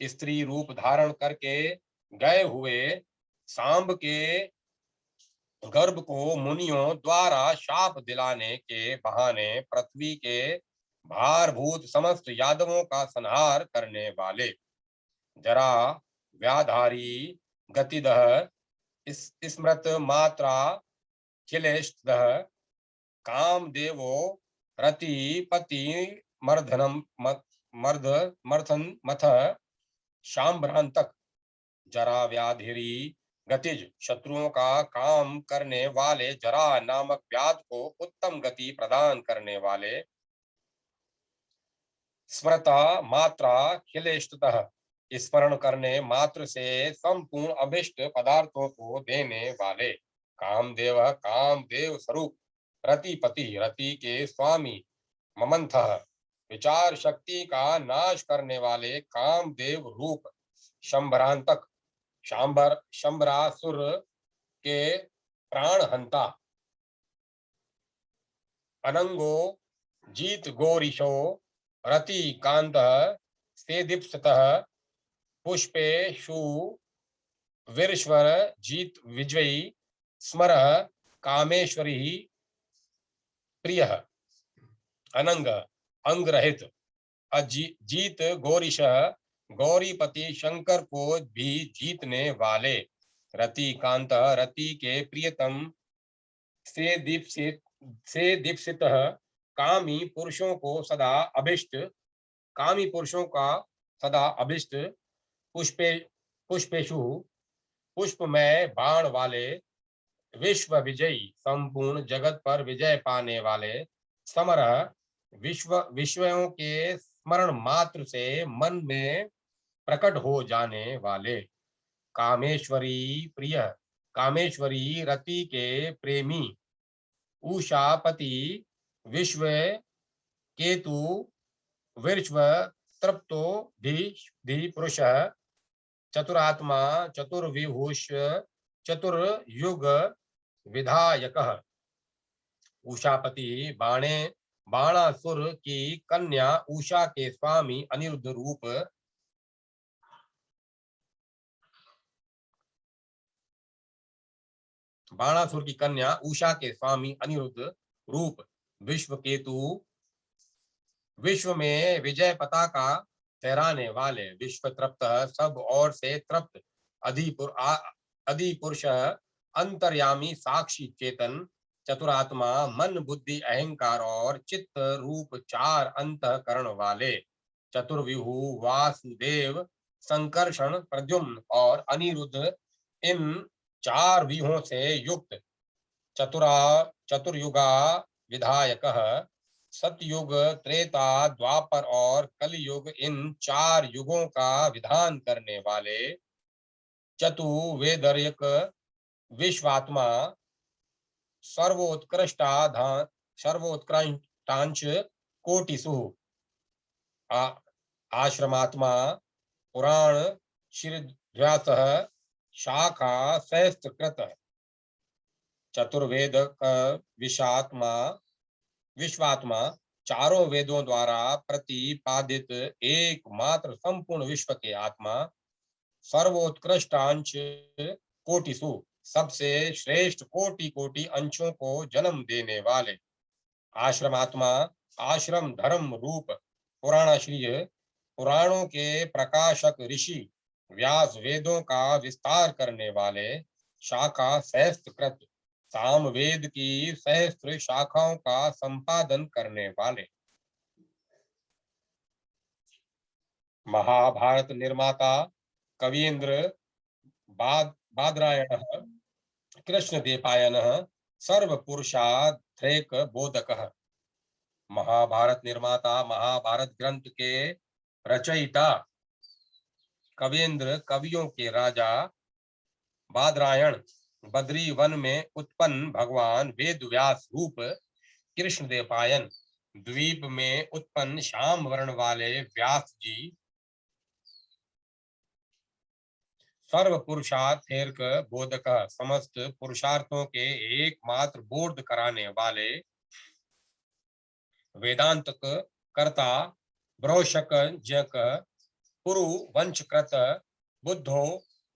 स्त्री रूप धारण करके गए हुए सांब के गर्भ को मुनियों द्वारा शाप दिलाने के बहाने पृथ्वी के भारभूत समस्त यादवों का संहार करने वाले जरा व्याधारी गतिदह स्मृत मात्रा खिलेशदह काम देवो रति पति मर्धनम मर्थन मथ शाम्भ्रांतक जरा व्याधिरी गतिज शत्रुओं का काम करने वाले जरा नामक व्याध को उत्तम गति प्रदान करने वाले स्मृता मात्रा खिलेष्टतः स्मरण करने मात्र से संपूर्ण अभिष्ट पदार्थों को देने वाले कामदेव स्वरूप रतिपति रति के स्वामी ममंथ विचार शक्ति का नाश करने वाले कामदेव रूप शंभरांतक शंभरासुर के प्राणहंता अनंगो जीत गौरीशो रति कांत से दीप्सतः पुष्पेशु वीरेश्वर जीत विजयी स्मर कामेश्वरी प्रिय अनंग अंगरहित जीत गौरीश गौरीपति शंकर को भी जीतने वाले रति कांत रति के प्रियतम से दीप्सित कामी पुरुषों को सदा अभिष्ट कामी पुरुषों का सदा अभिष्ट पुष्पेशु पुष्पमय बाण वाले विश्व विजयी संपूर्ण जगत पर विजय पाने वाले समर विश्वों के स्मरण मात्र से मन में प्रकट हो जाने वाले कामेश्वरी प्रिय कामेश्वरी रति के प्रेमी उषापति विश्व केतु विश्व तृप्तो धी पुरुष चतुरात्मा चतुर्विभूष चतुर्युग विधायकः। उषापति बाणे बाणासुर की कन्या उषा के स्वामी अनिरुद्ध रूप बाणासुर की कन्या उषा के स्वामी अनिरुद्ध रूप विश्व केतु विश्व में विजय पताका फहराने वाले विश्व तृप्त सब ओर से तृप्त अधिपुरुष अंतर्यामी साक्षी चेतन चतुरात्मा मन बुद्धि अहंकार और चित्त रूप चार अंतःकरण वाले चतुर्विहु वासुदेव संकर्षण प्रद्युम्न और अनिरुद्ध इन चार व्यूहों से युक्त चतुर्युगा विधायक सतयुग त्रेता द्वापर और कलयुग इन चार युगों का विधान करने वाले चतुर्वेदर्यक विश्वात्मा सर्वोत्कृष्टांश कोटिसु आश्रमात्मा पुराण शिरध्यास शाखा सहस्त्रकृत चतुर्वेद विश्वात्मा चारों वेदों द्वारा प्रतिपादित एकमात्र संपूर्ण विश्व के आत्मा सर्वोत्कृष्टांश कोटिसु सबसे श्रेष्ठ कोटि कोटि अंशों को जन्म देने वाले आश्रमात्मा आश्रम धर्म रूप पुराणाश्रीय पुराणों के प्रकाशक ऋषि व्यास वेदों का विस्तार करने वाले शाखा सहस्त्रकृत सामवेद की सहस्त्र शाखाओं का संपादन करने वाले महाभारत निर्माता कवीन्द्र बादरायण कृष्णदेवपायन सर्वपुरुषार्थैक बोधकः। महाभारत निर्माता महाभारत ग्रंथ के रचयिता कवीन्द्र कवियों के राजा बादरायण बद्री वन में उत्पन्न भगवान वेद व्यास रूप कृष्णदेवपायन द्वीप में उत्पन्न श्याम वर्ण वाले व्यास जी सर्व पुरुषार्थ बोधक समस्त पुरुषार्थों के एकमात्र बोध कराने वाले वेदांत कर्ता ब्रोशक जक पुरु वंशकृत बुद्धो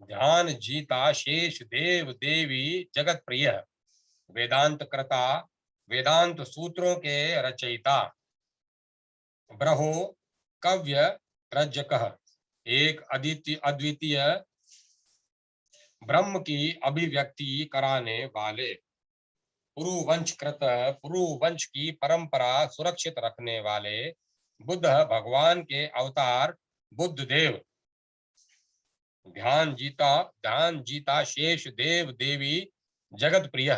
ध्यान जीता शेष देव देवी जगत प्रिय वेदांत कर्ता वेदांत सूत्रों के रचयिता ब्रहो कव्य रज्जकः एक अद्वितीय ब्रह्म की अभिव्यक्ति कराने वाले पुरुवंश की परंपरा सुरक्षित रखने वाले बुद्ध भगवान के अवतार बुद्ध देव ध्यान जीता शेष देव देवी जगत प्रिय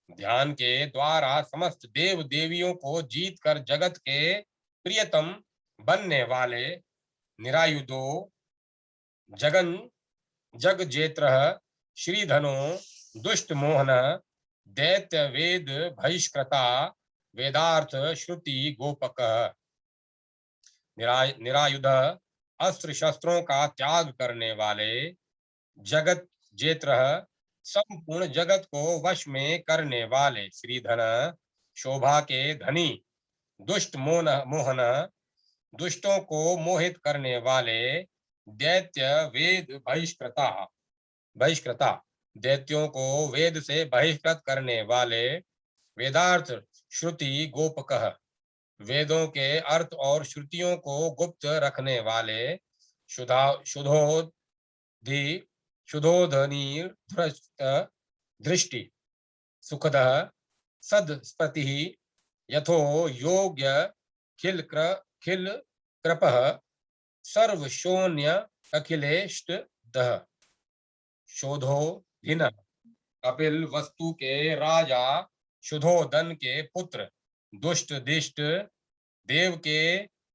ध्यान के द्वारा समस्त देव देवियों को जीतकर जगत के प्रियतम बनने वाले निरायुधो जग जेत्र श्रीधनो दुष्ट मोहन दैत्य वेद बहिष्कृता वेदार्थ श्रुति गोपक निरायुध अस्त्र शस्त्रों का त्याग करने वाले जगत जेत्र संपूर्ण जगत को वश में करने वाले श्रीधन शोभा के धनी दुष्ट मोहन दुष्टों को मोहित करने वाले दैत्य वेद बहिष्कृता दैत्यों को वेद से बहिष्कृत करने वाले वेदार्थ श्रुति गोपकः वेदों के अर्थ और श्रुतियों को गुप्त रखने वाले शुद्धोधनी दृष्टि सुखद सदस्पति यथो योग्य खिल कृपः सर्वशून्य अखिलेष्ट दह शोधो धिन कपिल वस्तु के राजा शुद्धोदन के पुत्र दुष्ट दिष्ट देव के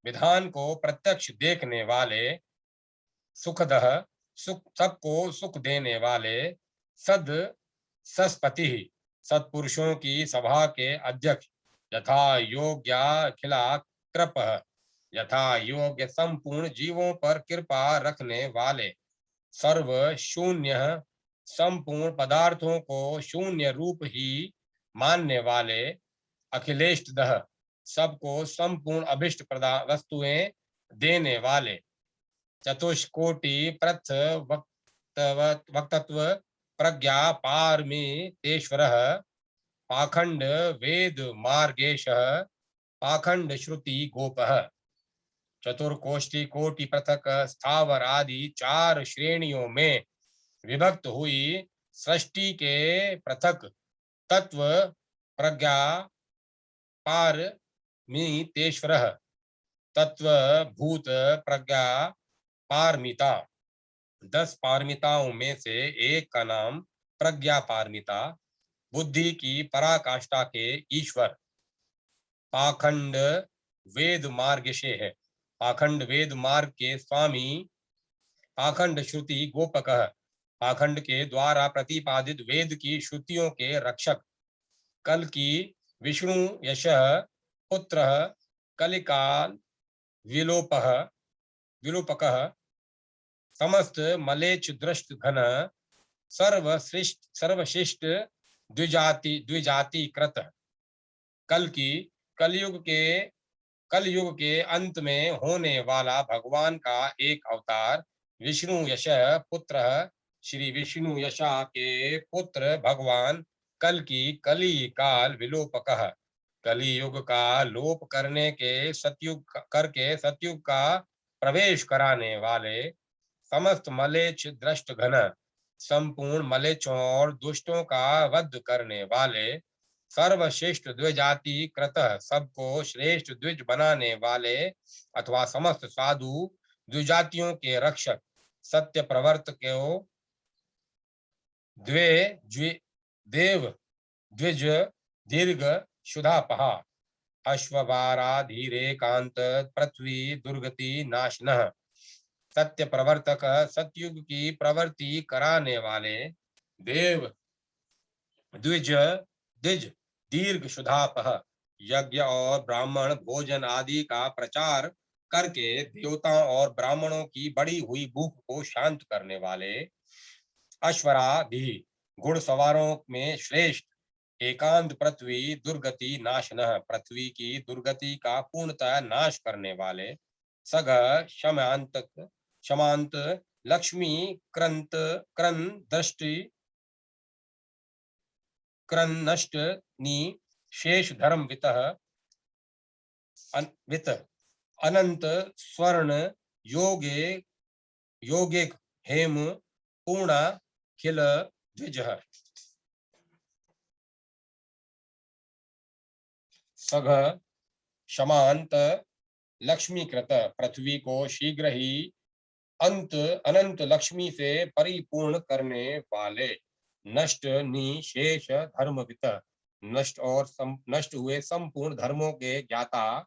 विधान को प्रत्यक्ष देखने वाले सुखदह सबको सुख देने वाले सस्पति सत्पुरुषों की सभा के अध्यक्ष यथा योग्याखिला कृपः यथा योग्य संपूर्ण जीवों पर कृपा रखने वाले सर्व शून्य संपूर्ण पदार्थों को शून्य रूप ही मानने वाले, अखिलेष्टदः सबको संपूर्ण अभिष्ट वस्तुएं देने वाले, चतुष्कोटि प्रथ वक्तत्व प्रज्ञा पारमितेश्वरः, पाखंड वेद मार्गेशः, पाखंड श्रुति गोपः। चतुर्कोटि कोटि पृथक स्थावर आदि 4 श्रेणियों में विभक्त हुई सृष्टि के पृथक तत्व प्रज्ञा पारमितेश्वर, तत्व भूत प्रज्ञा पारमिता। 10 पारमिताओं में से एक का नाम प्रज्ञा पारमिता, बुद्धि की पराकाष्ठा के ईश्वर, पाखंड वेद मार्ग से है, पाखंड वेद मार्ग के स्वामी, पाखंड श्रुति गोपक, पाखंड के द्वारा प्रतिपादित वेद की श्रुतियों के रक्षक, कल की विष्णु यश पुत्र, कलिकाल विलोपक, समस्त मलेच्छ दृष्ट घन, सर्वशिष्ट द्विजाति कृत, कलयुग के अंत में होने वाला भगवान का एक अवतार, विष्णु यश पुत्र, श्री विष्णु यशा के पुत्र भगवान कल की कली काल विलोपक, कलियुग का लोप करने के सतयुग का प्रवेश कराने वाले, समस्त मलेच्छ दृष्ट घन, संपूर्ण मलेच्छों और दुष्टों का वध करने वाले, सर्वश्रेष्ठ द्विजाति कृतः सबको श्रेष्ठ द्विज बनाने वाले अथवा समस्त साधु द्विजातियों के रक्षक, सत्य प्रवर्तको देव द्विज दीर्घ शुधापहा, अश्वभाराधीरे कांत पृथ्वी दुर्गति नाशनः, सत्य प्रवर्तक सतयुग की प्रवृत्ति कराने वाले, देव द्विज दीर्घ शुधापह, यज्ञ और ब्राह्मण भोजन आदि का प्रचार करके देवताओं और ब्राह्मणों की बढ़ी हुई भूख को शांत करने वाले, अश्वराधि घुड़ सवारों में श्रेष्ठ, एकांत पृथ्वी दुर्गति नाशनः, पृथ्वी की दुर्गति का पूर्णतः नाश करने वाले, सग क्षमांत लक्ष्मी क्रन दृष्टि नष्ट नी शेष धर्म वित अनंत स्वर्ण योगे हेम पूर्णा खिल द्विज, सघ क्षमांत लक्ष्मीकृत, पृथ्वी को शीघ्र ही अनंत लक्ष्मी से परिपूर्ण करने वाले, नष्ट निशेष धर्मवित, नष्ट हुए संपूर्ण धर्मों के ज्ञाता,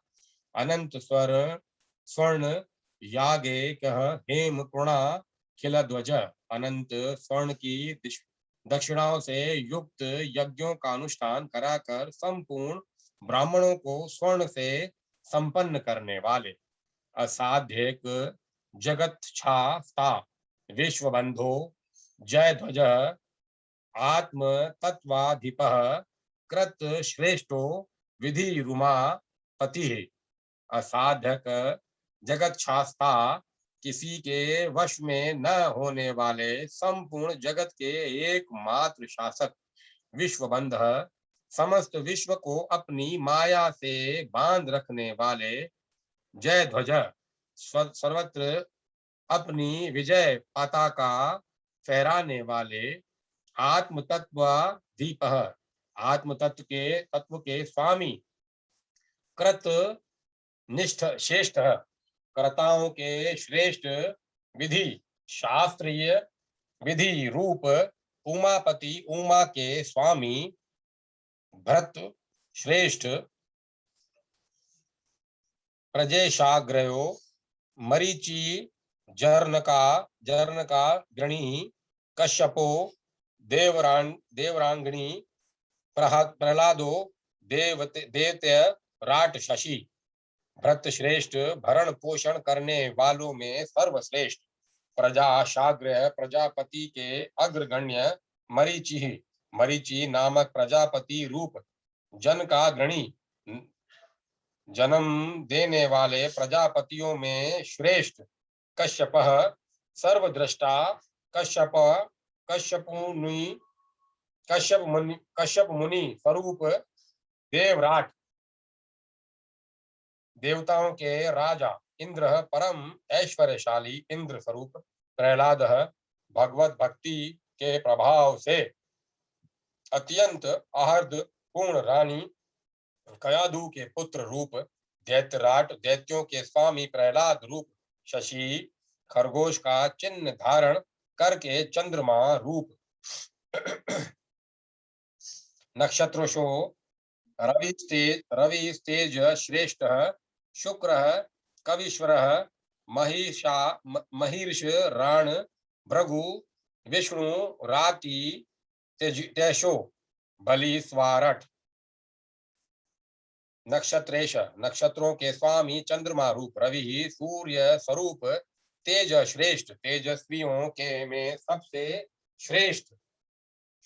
अनंत स्वर्ण यागे कह हेम पूर्णा खिल ध्वज, अनंत स्वर्ण की दक्षिणाओं से युक्त यज्ञों का अनुष्ठान कराकर संपूर्ण ब्राह्मणों को स्वर्ण से संपन्न करने वाले, असाध्यक जगत छास्ता विश्वबंधो जय ध्वज, आत्म तत्वाधिप कृत श्रेष्ठो विधि रुमा पति, असाधक जगत शास्ता किसी के वश में न होने वाले संपूर्ण जगत के एकमात्र शासक, विश्वबंध समस्त विश्व को अपनी माया से बांध रखने वाले, जय ध्वज सर्वत्र अपनी विजय पताका फहराने वाले, आत्म तत्व दीप आत्म तत्व के स्वामी, कृत निष्ठ श्रेष्ठ कर्ताओं के श्रेष्ठ विधि शास्त्रीय विधि रूप, उमापति उमा के स्वामी, भरत श्रेष्ठ प्रजेशाग्रयो, मरीचि जर्नका गृणी, कश्यपो देवरांगणी, प्रहलादो देवत्य राट शशि, भरत श्रेष्ठ भरण पोषण करने वालों में सर्वश्रेष्ठ, प्रजाशाग्र प्रजापति के अग्रगण्य मरीचि, मरीचि नामक प्रजापति रूप जन का गृणी, जन्म देने वाले प्रजापतियों में श्रेष्ठ कश्यप, सर्वद्रष्टा कश्यप, कश्यप मुनि स्वरूप देवराट, देवताओं के राजा इंद्र, परम ऐश्वर्यशाली इंद्र स्वरूप प्रहलाद, भगवत भक्ति के प्रभाव से अत्यंत आहर्द पूर्ण रानी कयादु के पुत्र रूप दैत्यराट, दैत्यों के स्वामी प्रहलाद रूप शशि, खरगोश का चिन्ह धारण करके चंद्रमा रूप नक्षत्रोशो रवि तेज श्रेष्ठ, शुक्र कवीश्वर, महिर्ष राण, भृगु विष्णु राति तेजो, बलि स्वारठ, नक्षत्रेश, नक्षत्रों के स्वामी चंद्रमा रूप रवि, सूर्य स्वरूप तेज श्रेष्ठ, तेजस्वियों के में सबसे श्रेष्ठ,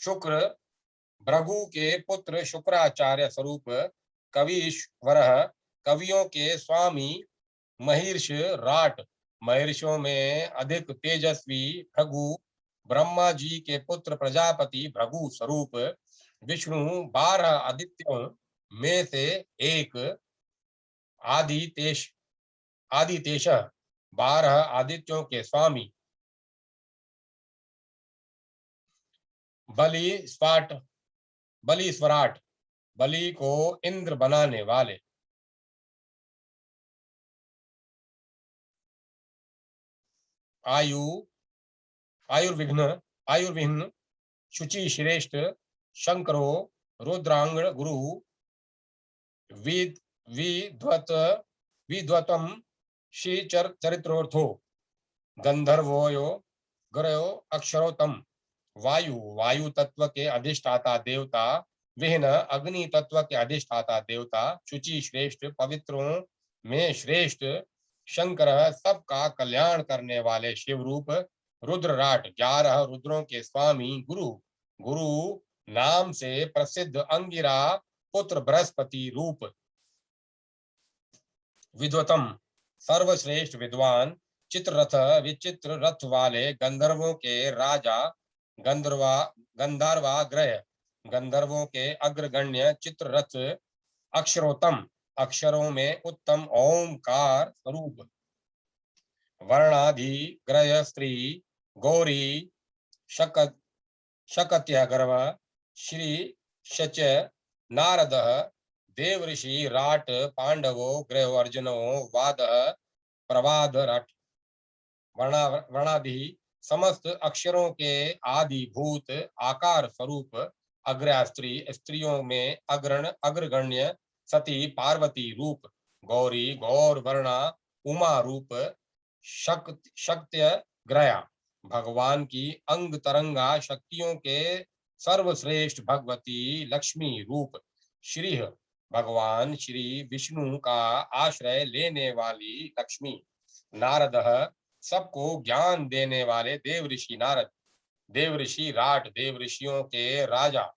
शुक्र भृगु के पुत्र शुक्राचार्य स्वरूप कवीश्वर, कवियों के स्वामी महिर्ष राट, महिर्षों में अधिक तेजस्वी भृगु, ब्रह्मा जी के पुत्र प्रजापति भृगु स्वरूप विष्णु, 12 आदित्यों में से एक आदितेश, 12 आदित्यों के स्वामी बलि स्वराट, बलि को इंद्र बनाने वाले, आयुर्विघ्न शुचि श्रेष्ठ, शंकरो रुद्रांग गुरु, विद्वतम श्री चरित्रोर्थो, गंधर्वोयो ग्रयो अक्षरोत्तम, वायु तत्व के अधिष्ठाता देवता, विहीन अग्नि तत्व के अधिष्ठाता देवता, शुचि श्रेष्ठ, पवित्रों में श्रेष्ठ, शंकर सबका कल्याण करने वाले शिव रूप, रुद्रराट 11 रुद्रों के स्वामी, गुरु नाम से प्रसिद्ध अंगिरा पुत्र बृहस्पति रूप, विद्वतम सर्वश्रेष्ठ विद्वान, चित्ररथ विचित्र रथ वाले गंधर्वों के राजा, गंधर्वाग्रह, गंधर्वों के अग्रगण्य चित्ररथ, अक्षरोत्तम, अक्षरों में उत्तम ओंकार स्वरूप, वर्णाधि ग्रह स्त्री गौरी, शकत्य गर्भ, श्री शच, नारद, देवऋषि राट, पांडवो ग्रह अर्जुनो, वाद प्रवाद रट, वर्णादि समस्त अक्षरों के आदिभूत आकार स्वरूप, अग्रस्त्री, स्त्रियों में अग्रगण्य, सती पार्वती रूप, गौरी गौर वर्णा, उमा रूप, शक्त्य ग्रया, भगवान की अंग तरंगा शक्तियों के सर्वश्रेष्ठ भगवती लक्ष्मी रूप, श्री भगवान श्री विष्णु का आश्रय लेने वाली लक्ष्मी, नारद सबको ज्ञान देने वाले देवऋषि नारद, देवऋषि राट, देवऋषियों के राजा,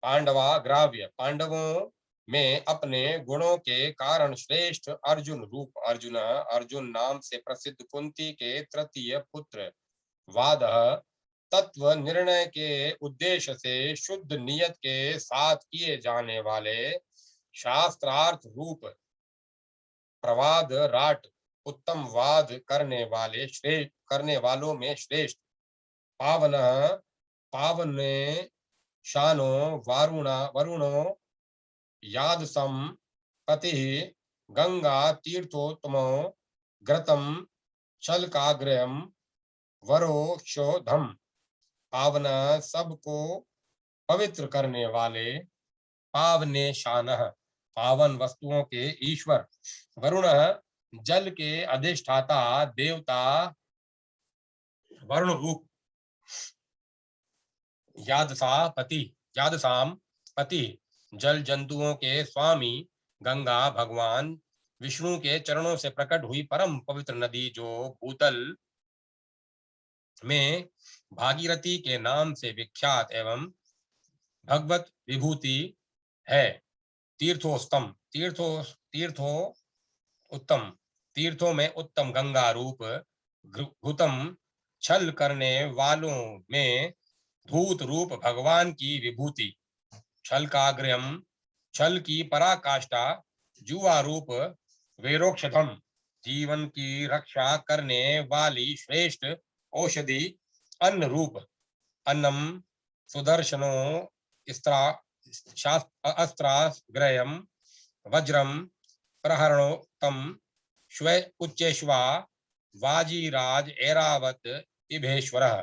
पांडवाग्राव्य, पांडवों में अपने गुणों के कारण श्रेष्ठ अर्जुन रूप, अर्जुन नाम से प्रसिद्ध कुंती के तृतीय पुत्र, वाद तत्व निर्णय के उद्देश्य से शुद्ध नियत के साथ किए जाने वाले शास्त्रार्थ रूप, प्रवाद राट, उत्तम वाद करने वालों में श्रेष्ठ, पावन शानो वरुणो यादसम पति, गंगा तीर्थोत्तमो घृतम शल्काग्रयम वरोक्षोधम, पावन सबको पवित्र करने वाले, पावने शानः, पावन वस्तुओं के ईश्वर, वरुण जल के अधिष्ठाता देवता वरुण रूप, यादसाम पति, जल जंतुओं के स्वामी, गंगा भगवान विष्णु के चरणों से प्रकट हुई परम पवित्र नदी जो भूतल में भागीरथी के नाम से विख्यात एवं भगवत विभूति है। तीर्थोत्तम उत्तम तीर्थों में उत्तम गंगा रूप घृतम, छल करने वालों में धूत रूप भगवान की विभूति, छल का गृहम, छल की पराकाष्ठा, जुआ रूप वेरोक्षधम, जीवन की रक्षा करने वाली श्रेष्ठ औषधि अन्न रूप अन्नम, सुदर्शनो अस्त्राग्रयम, वज्रम प्रहरणोत्तम, श्वे उच्चेश्वा, वाजीराज ऐरावत इभेश्वरः।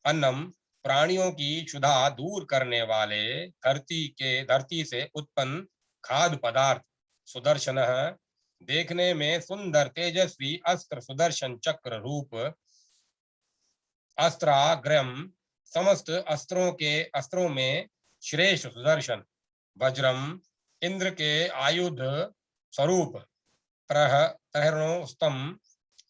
अन्नम, प्राणियों की क्षुधा दूर करने वाले धरती से उत्पन्न खाद्य पदार्थ। सुदर्शन, देखने में सुंदर तेजस्वी अस्त्र सुदर्शन चक्र रूप अस्त्राग्रम, समस्त अस्त्रों में श्रेष्ठ सुदर्शन। वज्रम, इंद्र के आयुध स्वरूप प्रहरणोत्तम,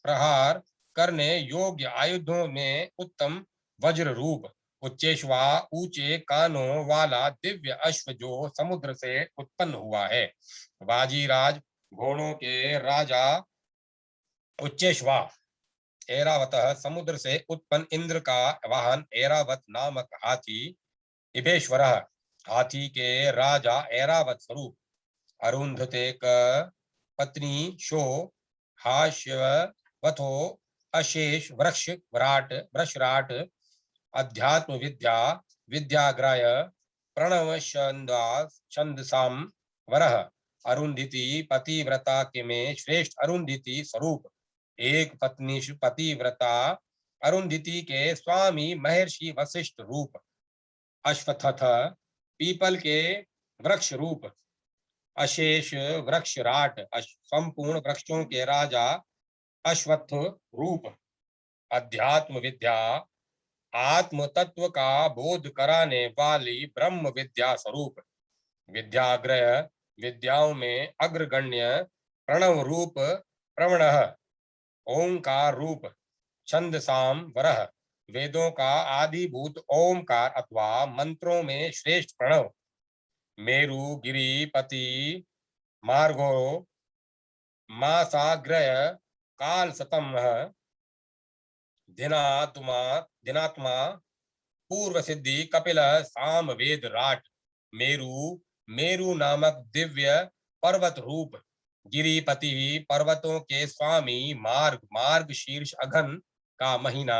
प्रहार करने योग्य आयुधों में उत्तम वज्र रूप। उच्चेश्वा, ऊंचे कानों वाला दिव्य अश्व जो समुद्र से उत्पन्न हुआ है। वाजीराज, घोड़ों के राजा उच्चेश्वा। ऐरावतः, समुद्र से उत्पन्न इंद्र का वाहन ऐरावत नामक हाथी। इभेश्वरः, हाथी के राजा ऐरावत स्वरूप। अरुंधते क पत्नी शो, हास्यवथो अशेष वृक्ष विराट वृषराट, अध्यात्म विद्या विद्याग्राय प्रणव छंदसाम वरह। अरुंधति पतिव्रता के में श्रेष्ठ अरुंधति स्वरूप। एक पत्नी पतिव्रता अरुंधति के स्वामी महर्षि वशिष्ठ रूप। अश्वत्थ, पीपल के वृक्ष रूप। अशेष वृक्षराट, संपूर्ण वृक्षों के राजा अश्वत्थ रूप। अध्यात्म विद्या, आत्म तत्व का बोध कराने वाली ब्रह्म विद्या स्वरूप। विद्याग्रह, विद्याओं में अग्रगण्य प्रणव रूप प्रवणः, ओंकार रूप। छंदसाम वरह, वेदों का आदिभूत ओंकार अथवा मंत्रों में श्रेष्ठ प्रणव। मेरु गिरिपति मार्गो मासाग्रय काल सतम, दिनात्मा पूर्व सिद्धि कपिल साम वेद राट। मेरु नामक दिव्य पर्वत रूप। गिरिपति, पर्वतों के स्वामी। मार्ग शीर्ष अघन का महीना।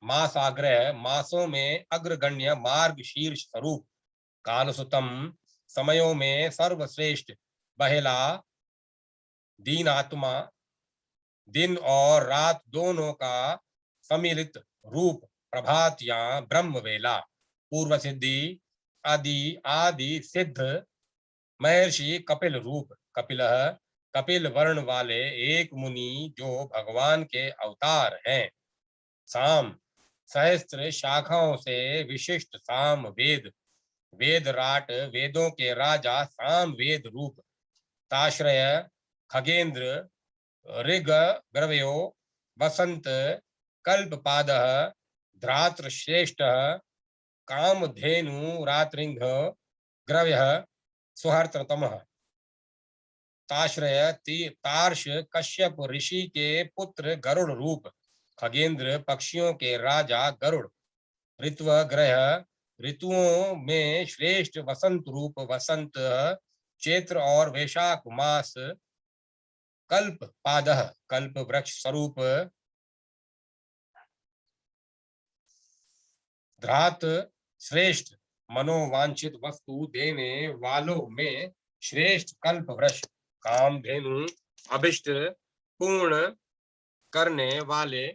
मासाग्रह, मासों में अग्रगण्य मार्ग शीर्ष स्वरूप। कालसुतम, समयों में सर्वश्रेष्ठ। बहेला, दीनात्मा, दिन और रात दोनों का सम्मिलित रूप। प्रभात या ब्रह्म वेला। पूर्व सिद्धि, आदि सिद्ध। महर्षि कपिल रूप। कपिलः, कपिल वर्ण वाले एक मुनि जो भगवान के अवतार हैं। साम, सहस्त्र शाखाओं से विशिष्ट साम वेद। वेदराट, वेदों के राजा साम वेद रूप। ताश्रय, खगेंद्र, ऋग ग्रवयो, वसंत कल्पपादः, ध्रात्र श्रेष्ठ, कामधेनु रात्रिंघ ग्रव्यः सुहर्ततमः। ताश्रय, तार्श, कश्यप ऋषि के पुत्र गरुड़ रूप। खगेंद्र, पक्षियों के राजा गरुड़। ऋत्व ग्रह, ऋतुओं में श्रेष्ठ वसंत रूप। वसंत, चैत्र और वैशाख मास। कल्प पादः, कल्प वृक्ष स्वरूप। ध्रात, श्रेष्ठ, मनोवांछित वस्तु देने वालों में श्रेष्ठ कल्प वृक्ष। कामधेनु, अभिष्ट पूर्ण करने वाले।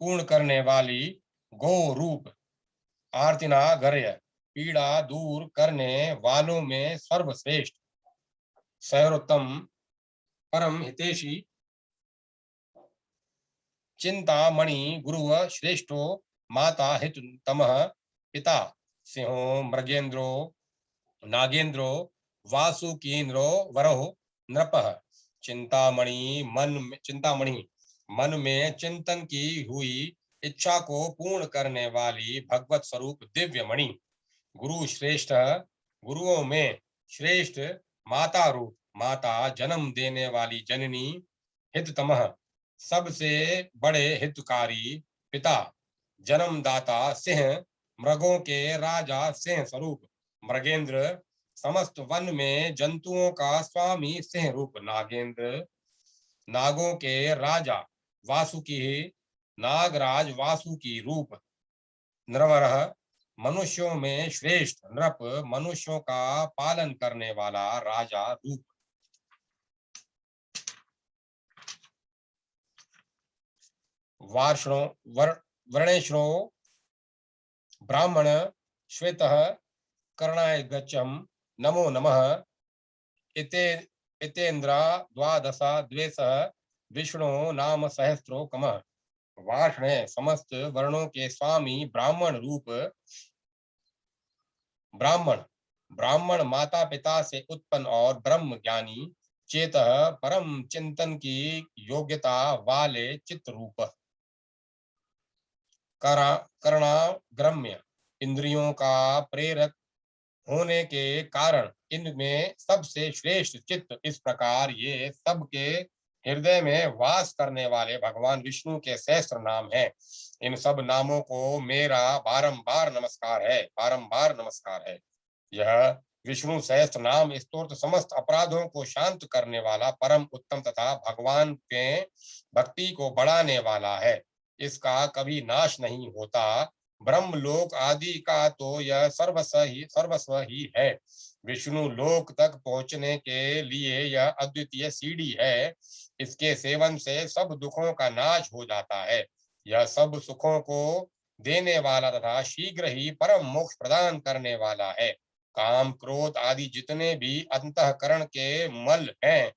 पूर्ण करने वाली गो रूप। आर्तिना गर्य, पीड़ा दूर करने वालों में सर्वश्रेष्ठ। सर्वोत्तम, परम हितेशी। चिंतामणि गुरुव श्रेष्ठो, माता हिततमः। पिता सिंहो मृगेन्द्रो नागेन्द्रो वासुकीन्द्रो वरो नृपः चिंतामणि मन में चिंतन की हुई इच्छा को पूर्ण करने वाली भगवत स्वरूप दिव्य मणि गुरु श्रेष्ठ गुरुओं में श्रेष्ठ माता रूप माता जन्म देने वाली जननी हिततमः सबसे बड़े हितकारी पिता जन्मदाता सिंह मृगों के राजा सिंह स्वरूप मृगेंद्र समस्त वन में जंतुओं का स्वामी सिंह रूप नागेंद्र नागों के राजा वासुकी नागराज वासुकी रूप नरवरः मनुष्यों में श्रेष्ठ नृप मनुष्यों का पालन करने वाला राजा रूप वार्ष्णो वर्णेश्वरो ब्राह्मण श्वेतः कर्णाय गच्छम नमो नमः इतेन्द्रा द्वादशा द्वेषः विष्णु नाम सहस्रो कमः वार्ष्णे समस्त वर्णों के स्वामी ब्राह्मण रूप ब्राह्मण माता पिता से उत्पन्न और ब्रह्म ज्ञानी चेतः परम चिंतन की योग्यता वाले चित्त रूप करणाग्रम्य इंद्रियों का प्रेरक होने के कारण इनमें सबसे श्रेष्ठ चित्त इस प्रकार ये सबके हृदय में वास करने वाले भगवान विष्णु के सहस्त्र नाम हैं। इन सब नामों को मेरा बारंबार नमस्कार है। यह विष्णु सहस्त्र नाम स्तोत्र समस्त अपराधों को शांत करने वाला परम उत्तम तथा भगवान के भक्ति को बढ़ाने वाला है। इसका कभी नाश नहीं होता। ब्रह्मलोक आदि का तो यह सर्वस्व ही है। विष्णु लोक तक पहुंचने के लिए यह अद्वितीय सीढ़ी है। इसके सेवन से सब दुखों का नाश हो जाता है। यह सब सुखों को देने वाला तथा शीघ्र ही परम मोक्ष प्रदान करने वाला है। काम क्रोध आदि जितने भी अंतःकरण के मल हैं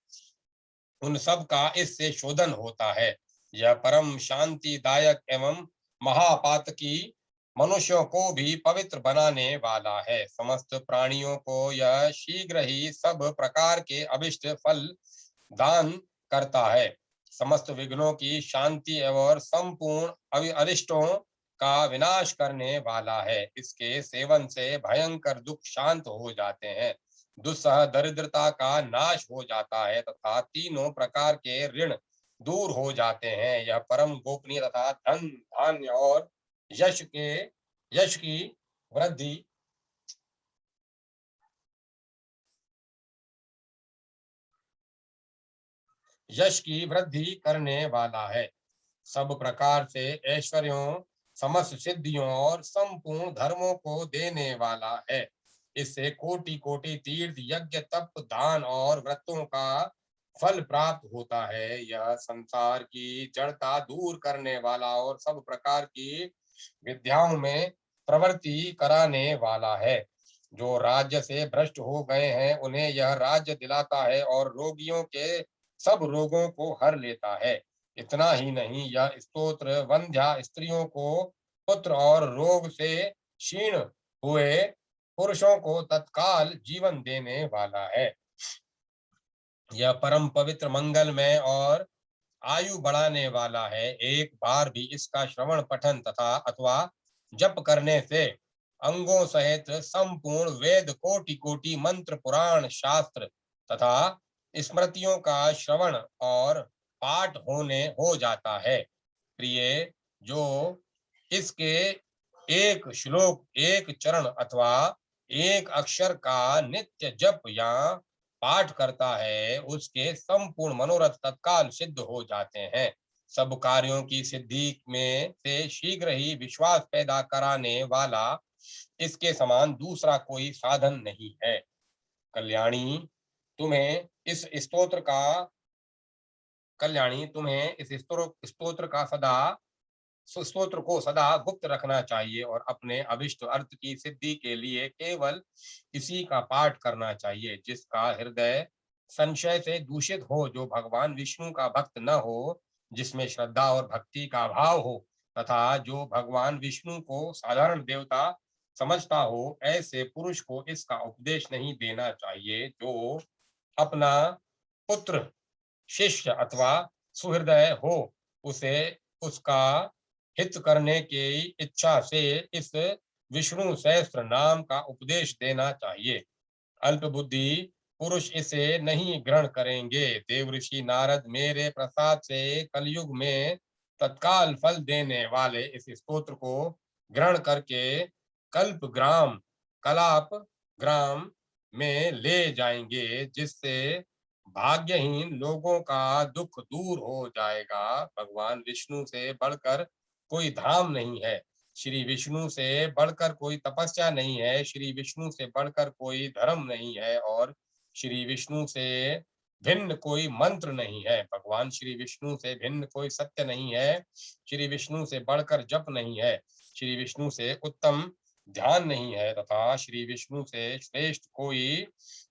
उन सब का इससे शोधन होता है। यह परम शांतिदायक एवं महापातकी मनुष्यों को भी पवित्र बनाने वाला है। समस्त प्राणियों को यह शीघ्र ही सब प्रकार के अभिष्ट फल दान करता है। समस्त विघ्नों की शांति एवं संपूर्ण अरिष्टों का विनाश करने वाला है। इसके सेवन से भयंकर दुख शांत हो जाते हैं। दुस्सह दरिद्रता का नाश हो जाता है तथा तीनों प्रकार के ऋण दूर हो जाते हैं। यह परम गोपनीय तथा धन धान्य और यश की वृद्धि करने वाला है। सब प्रकार से ऐश्वर्यों समस्त सिद्धियों और संपूर्ण धर्मों को देने वाला है। इससे कोटि कोटि तीर्थ यज्ञ तप दान और व्रतों का फल प्राप्त होता है। यह संसार की जड़ता दूर करने वाला और सब प्रकार की विद्याओं में प्रवृत्ति कराने वाला है। जो राज्य से भ्रष्ट हो गए हैं उन्हें यह राज्य दिलाता है और रोगियों के सब रोगों को हर लेता है। इतना ही नहीं, यह स्तोत्र वंध्या स्त्रियों को पुत्र और रोग से क्षीण हुए पुरुषों को तत्काल जीवन देने वाला है। यह परम पवित्र मंगलमय और आयु बढ़ाने वाला है। एक बार भी इसका श्रवण पठन तथा अथवा जप करने से अंगों सहित संपूर्ण वेद कोटि कोटि मंत्र पुराण शास्त्र तथा स्मृतियों का श्रवण और पाठ हो जाता है। प्रिय, जो इसके एक श्लोक एक चरण अथवा एक अक्षर का नित्य जप या पाठ करता है उसके संपूर्ण मनोरथ तत्काल सिद्ध हो जाते हैं। सब कार्यों की सिद्धि में से शीघ्र ही विश्वास पैदा कराने वाला इसके समान दूसरा कोई साधन नहीं है। कल्याणी तुम्हें इस स्तोत्र का स्तोत्र को सदा गुप्त रखना चाहिए और अपने अभिष्ट अर्थ की सिद्धि के लिए केवल इसी का पाठ करना चाहिए। जिसका हृदय संशय से दूषित हो, जो भगवान विष्णु का भक्त न हो, जिसमें श्रद्धा और भक्ति का भाव हो तथा जो भगवान विष्णु को साधारण देवता समझता हो, ऐसे पुरुष को इसका उपदेश नहीं देना चाहिए जो अपना पुत्र, शिष्य अथवा सुहृदय हो, उसे उसका हित करने की इच्छा से इस विष्णु सहस्त्र नाम का उपदेश देना चाहिए। अल्प बुद्धि पुरुष इसे नहीं ग्रहण करेंगे। देवऋषि नारद मेरे प्रसाद से कलयुग में तत्काल फल देने वाले इस स्तोत्र को ग्रहण करके कल्प ग्राम कलाप ग्राम में ले जाएंगे, जिससे भाग्यहीन लोगों का दुख दूर हो जाएगा। भगवान विष्णु से बढ़कर कोई धाम नहीं है, श्री विष्णु से बढ़कर कोई तपस्या नहीं है, श्री विष्णु से बढ़कर कोई धर्म नहीं है, और श्री विष्णु से भिन्न कोई मंत्र नहीं है। भगवान श्री विष्णु से भिन्न कोई सत्य नहीं है, श्री विष्णु से बढ़कर जप नहीं है, श्री विष्णु से उत्तम ध्यान नहीं है, तथा श्री विष्णु से श्रेष्ठ कोई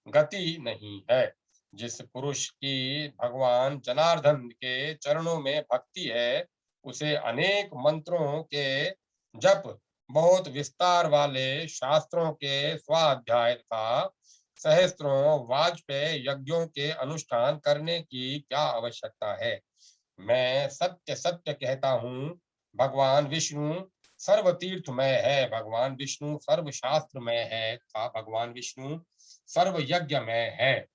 गति नहीं है। जिस पुरुष की भगवान जनार्दन के चरणों में भक्ति है, उसे अनेक मंत्रों के जप, बहुत विस्तार वाले शास्त्रों के स्वाध्याय तथा सहस्त्रों वाजपेय यज्ञों के अनुष्ठान करने की क्या आवश्यकता है। मैं सत्य सत्य कहता हूँ, भगवान विष्णु सर्व तीर्थमय है, भगवान विष्णु सर्व शास्त्रमय है तथा भगवान विष्णु सर्व यज्ञमय है।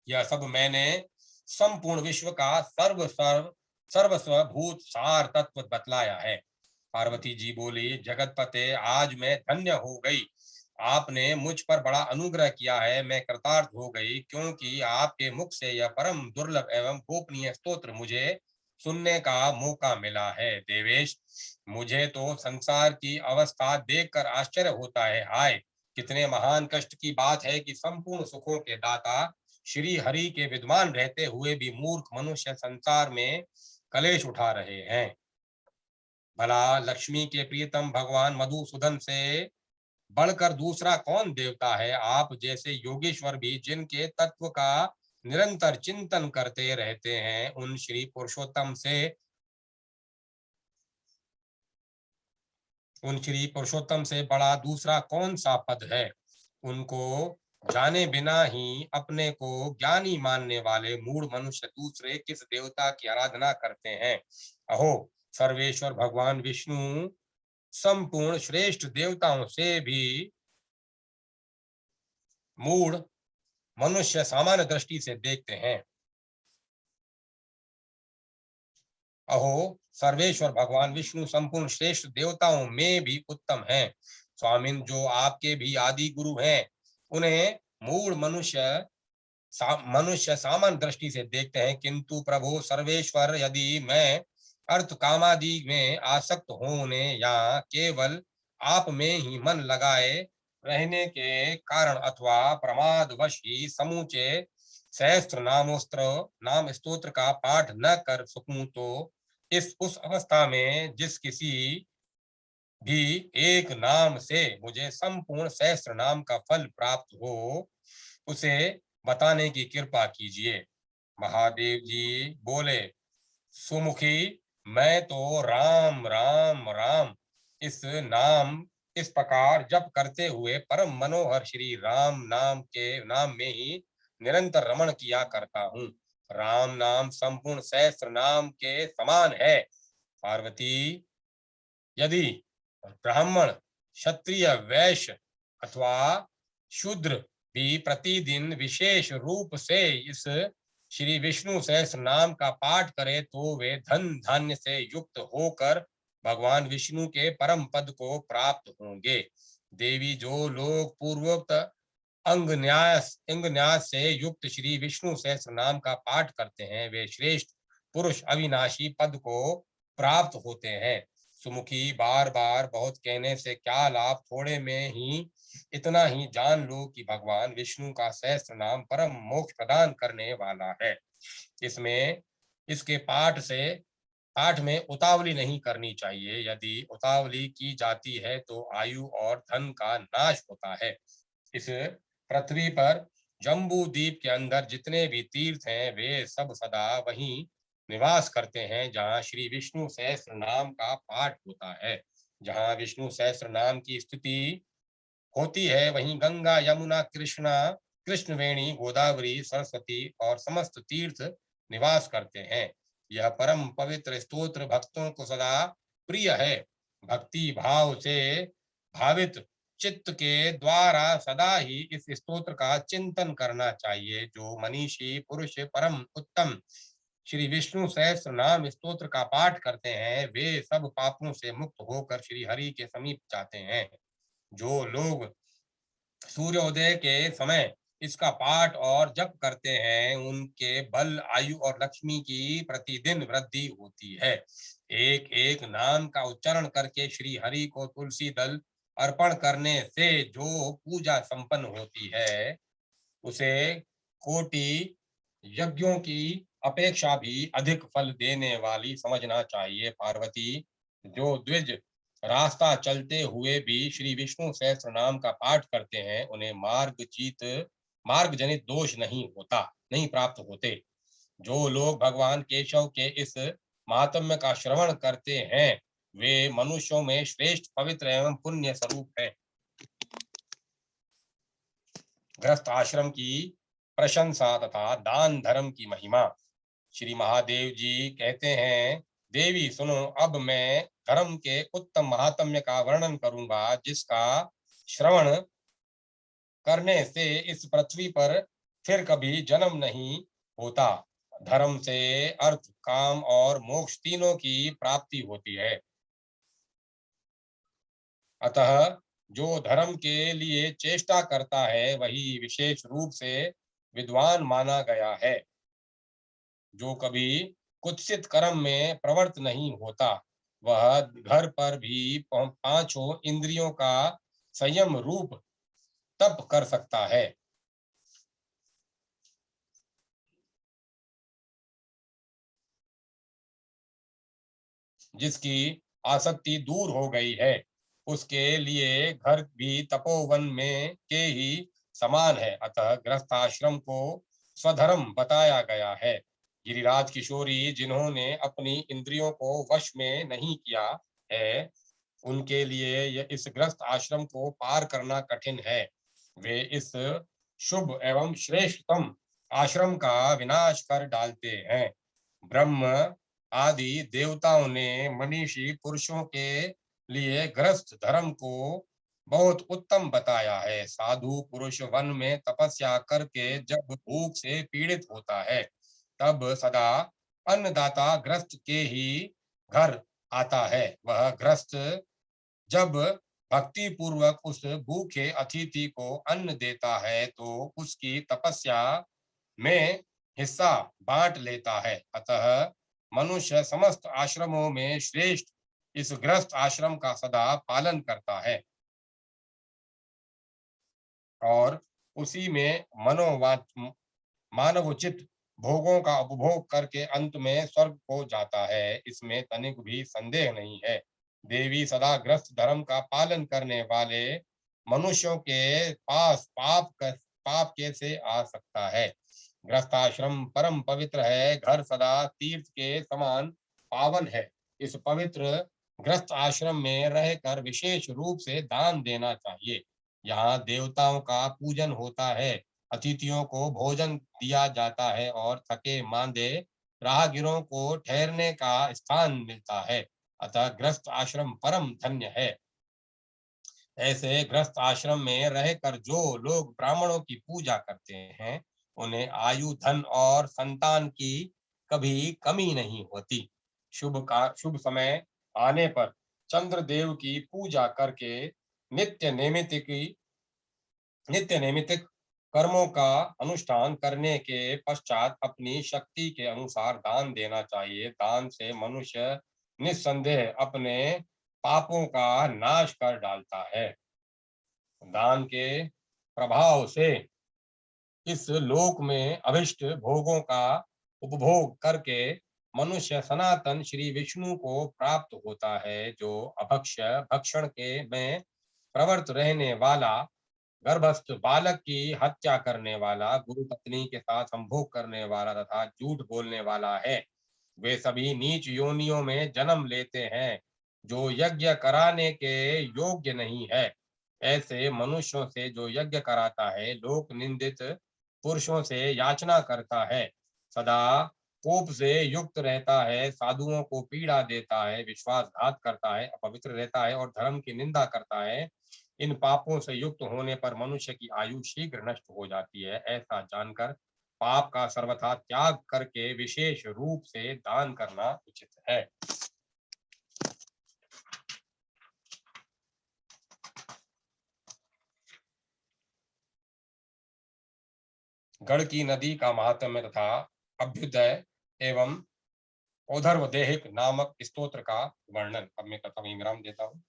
यह सब मैंने संपूर्ण विश्व का सर्वस्व भूत सार तत्व बतलाया है। पार्वती जी बोली, जगतपते आज मैं धन्य हो गई, आपने मुझ पर बड़ा अनुग्रह किया है, मैं कृतार्थ हो गई, क्योंकि आपके मुख से यह परम दुर्लभ एवं गोपनीय स्तोत्र मुझे सुनने का मौका मिला है। देवेश, मुझे तो संसार की अवस्था देखकर आश्चर्य होता है। हाय, कितने महान कष्ट की बात है कि संपूर्ण सुखों के दाता श्री हरि के विद्वान रहते हुए भी मूर्ख मनुष्य संसार में कलेश उठा रहे हैं। भला लक्ष्मी के प्रियतम भगवान मधुसूदन से बढ़कर दूसरा कौन देवता है। आप जैसे योगेश्वर भी जिनके तत्व का निरंतर चिंतन करते रहते हैं, उन श्री पुरुषोत्तम से बड़ा दूसरा कौन सा पद है। उनको जाने बिना ही अपने को ज्ञानी मानने वाले मूढ़ मनुष्य दूसरे किस देवता की आराधना करते हैं। अहो, सर्वेश्वर भगवान विष्णु संपूर्ण श्रेष्ठ देवताओं से भी मूढ़ मनुष्य सामान्य दृष्टि से देखते हैं। अहो, सर्वेश्वर भगवान विष्णु संपूर्ण श्रेष्ठ देवताओं में भी उत्तम हैं। स्वामिन, जो आपके भी आदि गुरु हैं, उन्हें मूढ़ मनुष्य सामान्य दृष्टि से देखते हैं, किंतु प्रभु सर्वेश्वर, यदि मैं अर्थ कामादि में आसक्त होने या केवल आप में ही मन लगाए रहने के कारण अथवा प्रमादवश ही समूचे सहस्त्र नाम स्तोत्र का पाठ न कर सकूं, तो इस उस अवस्था में जिस किसी भी एक नाम से मुझे संपूर्ण सहस्त्र नाम का फल प्राप्त हो, उसे बताने की कृपा कीजिए। महादेव जी बोले, सुमुखी, मैं तो राम राम राम इस प्रकार जप करते हुए परम मनोहर श्री राम नाम में ही निरंतर रमण किया करता हूँ। राम नाम संपूर्ण सहस्त्र नाम के समान है। पार्वती, यदि ब्राह्मण, क्षत्रिय, वैश्य अथवा शूद्र भी प्रतिदिन विशेष रूप से इस श्री विष्णु सहस्त्र नाम का पाठ करे, तो वे धन धान्य से युक्त होकर भगवान विष्णु के परम पद को प्राप्त होंगे। देवी, जो लोग पूर्वोक्त अंग न्यास से युक्त श्री विष्णु सहस्त्र नाम का पाठ करते हैं, वे श्रेष्ठ पुरुष अविनाशी पद को प्राप्त होते हैं। सुमुखी, बार बार बहुत कहने से क्या लाभ, थोड़े में ही इतना ही जान लो कि भगवान विष्णु का सहस्त्र नाम परम मोक्ष प्रदान करने वाला है। इसमें इसके पाठ में उतावली नहीं करनी चाहिए। यदि उतावली की जाती है तो आयु और धन का नाश होता है। इस पृथ्वी पर जम्बू द्वीप के अंदर जितने भी तीर्थ हैं, वे सब सदा वहीं निवास करते हैं जहाँ श्री विष्णु सहस्त्र नाम का पाठ होता है। जहाँ विष्णु सहस्त्र नाम की स्तुति होती है, वहीं गंगा, यमुना, कृष्णवेणी, गोदावरी, सरस्वती और समस्त तीर्थ निवास करते हैं। यह परम पवित्र स्तोत्र भक्तों को सदा प्रिय है। भक्ति भाव से भावित चित्त के द्वारा सदा ही इस स्तोत्र का चिंतन करना चाहिए। जो मनीषी पुरुष परम उत्तम श्री विष्णु सहस्त्र नाम स्तोत्र का पाठ करते हैं, वे सब पापों से मुक्त होकर श्री हरि के समीप जाते हैं। जो लोग सूर्योदय के समय इसका पाठ और जप करते हैं, उनके बल, आयु और लक्ष्मी की प्रतिदिन वृद्धि होती है। एक एक नाम का उच्चारण करके श्री हरि को तुलसी दल अर्पण करने से जो पूजा संपन्न होती है, उसे कोटि यज्ञों की अपेक्षा भी अधिक फल देने वाली समझना चाहिए। पार्वती, जो द्विज रास्ता चलते हुए भी श्री विष्णु सहस्त्र नाम का पाठ करते हैं, उन्हें मार्ग जनित दोष नहीं प्राप्त होते। जो लोग भगवान केशव के इस महात्म्य का श्रवण करते हैं, वे मनुष्यों में श्रेष्ठ, पवित्र एवं पुण्य स्वरूप हैं। गृहस्थ आश्रम की प्रशंसा तथा दान धर्म की महिमा। श्री महादेव जी कहते हैं, देवी सुनो, अब मैं धर्म के उत्तम महात्म्य का वर्णन करूंगा, जिसका श्रवण करने से इस पृथ्वी पर फिर कभी जन्म नहीं होता। धर्म से अर्थ, काम और मोक्ष तीनों की प्राप्ति होती है। अतः जो धर्म के लिए चेष्टा करता है, वही विशेष रूप से विद्वान माना गया है। जो कभी कुत्सित कर्म में प्रवृत्त नहीं होता, वह घर पर भी पांचों इंद्रियों का संयम रूप तप कर सकता है। जिसकी आसक्ति दूर हो गई है, उसके लिए घर भी तपोवन में के ही समान है। अतः गृहस्थाश्रम को स्वधर्म बताया गया है। गिरिराज किशोरी, जिन्होंने अपनी इंद्रियों को वश में नहीं किया है, उनके लिए इस गृहस्थ आश्रम को पार करना कठिन है। वे इस शुभ एवं श्रेष्ठतम आश्रम का विनाश कर डालते हैं। ब्रह्म आदि देवताओं ने मनीषी पुरुषों के लिए गृहस्थ धर्म को बहुत उत्तम बताया है। साधु पुरुष वन में तपस्या करके जब भूख से पीड़ित होता है, तब सदा अन्नदाता गृहस्थ के ही घर आता है। वह गृहस्थ जब भक्ति पूर्वक उस भूखे अतिथि को अन्न देता है, तो उसकी तपस्या में हिस्सा बांट लेता है। अतः मनुष्य समस्त आश्रमों में श्रेष्ठ इस गृहस्थ आश्रम का सदा पालन करता है और उसी में मानवोचित भोगों का उपभोग करके अंत में स्वर्ग को जाता है। इसमें तनिक भी संदेह नहीं है। देवी, सदा गृहस्थ धर्म का पालन करने वाले मनुष्यों के पास पाप कैसे आ सकता है। गृहस्थाश्रम परम पवित्र है। घर सदा तीर्थ के समान पावन है। इस पवित्र गृहस्थ आश्रम में रहकर विशेष रूप से दान देना चाहिए। यहाँ देवताओं का पूजन होता है, अतिथियों को भोजन दिया जाता है और थके मांदे राहगीरों को ठहरने का स्थान मिलता है। अतः गृहस्थ आश्रम परम धन्य है। ऐसे गृहस्थ आश्रम में रहकर जो लोग ब्राह्मणों की पूजा करते हैं, उन्हें आयु, धन और संतान की कभी कमी नहीं होती। शुभ समय आने पर चंद्रदेव की पूजा करके नित्य नैमित्तिक कर्मों का अनुष्ठान करने के पश्चात अपनी शक्ति के अनुसार दान देना चाहिए। दान से मनुष्य निस्संदेह अपने पापों का नाश कर डालता है। दान के प्रभाव से इस लोक में अभिष्ट भोगों का उपभोग करके मनुष्य सनातन श्री विष्णु को प्राप्त होता है। जो अभक्ष्य भक्षण के में प्रवृत्त रहने वाला, गर्भस्थ बालक की हत्या करने वाला, गुरु पत्नी के साथ संभोग करने वाला तथा झूठ बोलने वाला है, वे सभी नीच योनियों में जन्म लेते हैं। जो यज्ञ कराने के योग्य नहीं है, ऐसे मनुष्यों से जो यज्ञ कराता है, लोक निंदित पुरुषों से याचना करता है, सदा कोप से युक्त रहता है, साधुओं को पीड़ा देता है, विश्वासघात करता है, अपवित्र रहता है और धर्म की निंदा करता है। इन पापों से युक्त होने पर मनुष्य की आयु शीघ्र नष्ट हो जाती है। ऐसा जानकर पाप का सर्वथा त्याग करके विशेष रूप से दान करना उचित है। गढ़ की नदी का महात्म्य तथा अभ्युदय एवं औधर्व देहिक नामक स्तोत्र का वर्णन। अब मैं कथा में विराम देता हूँ।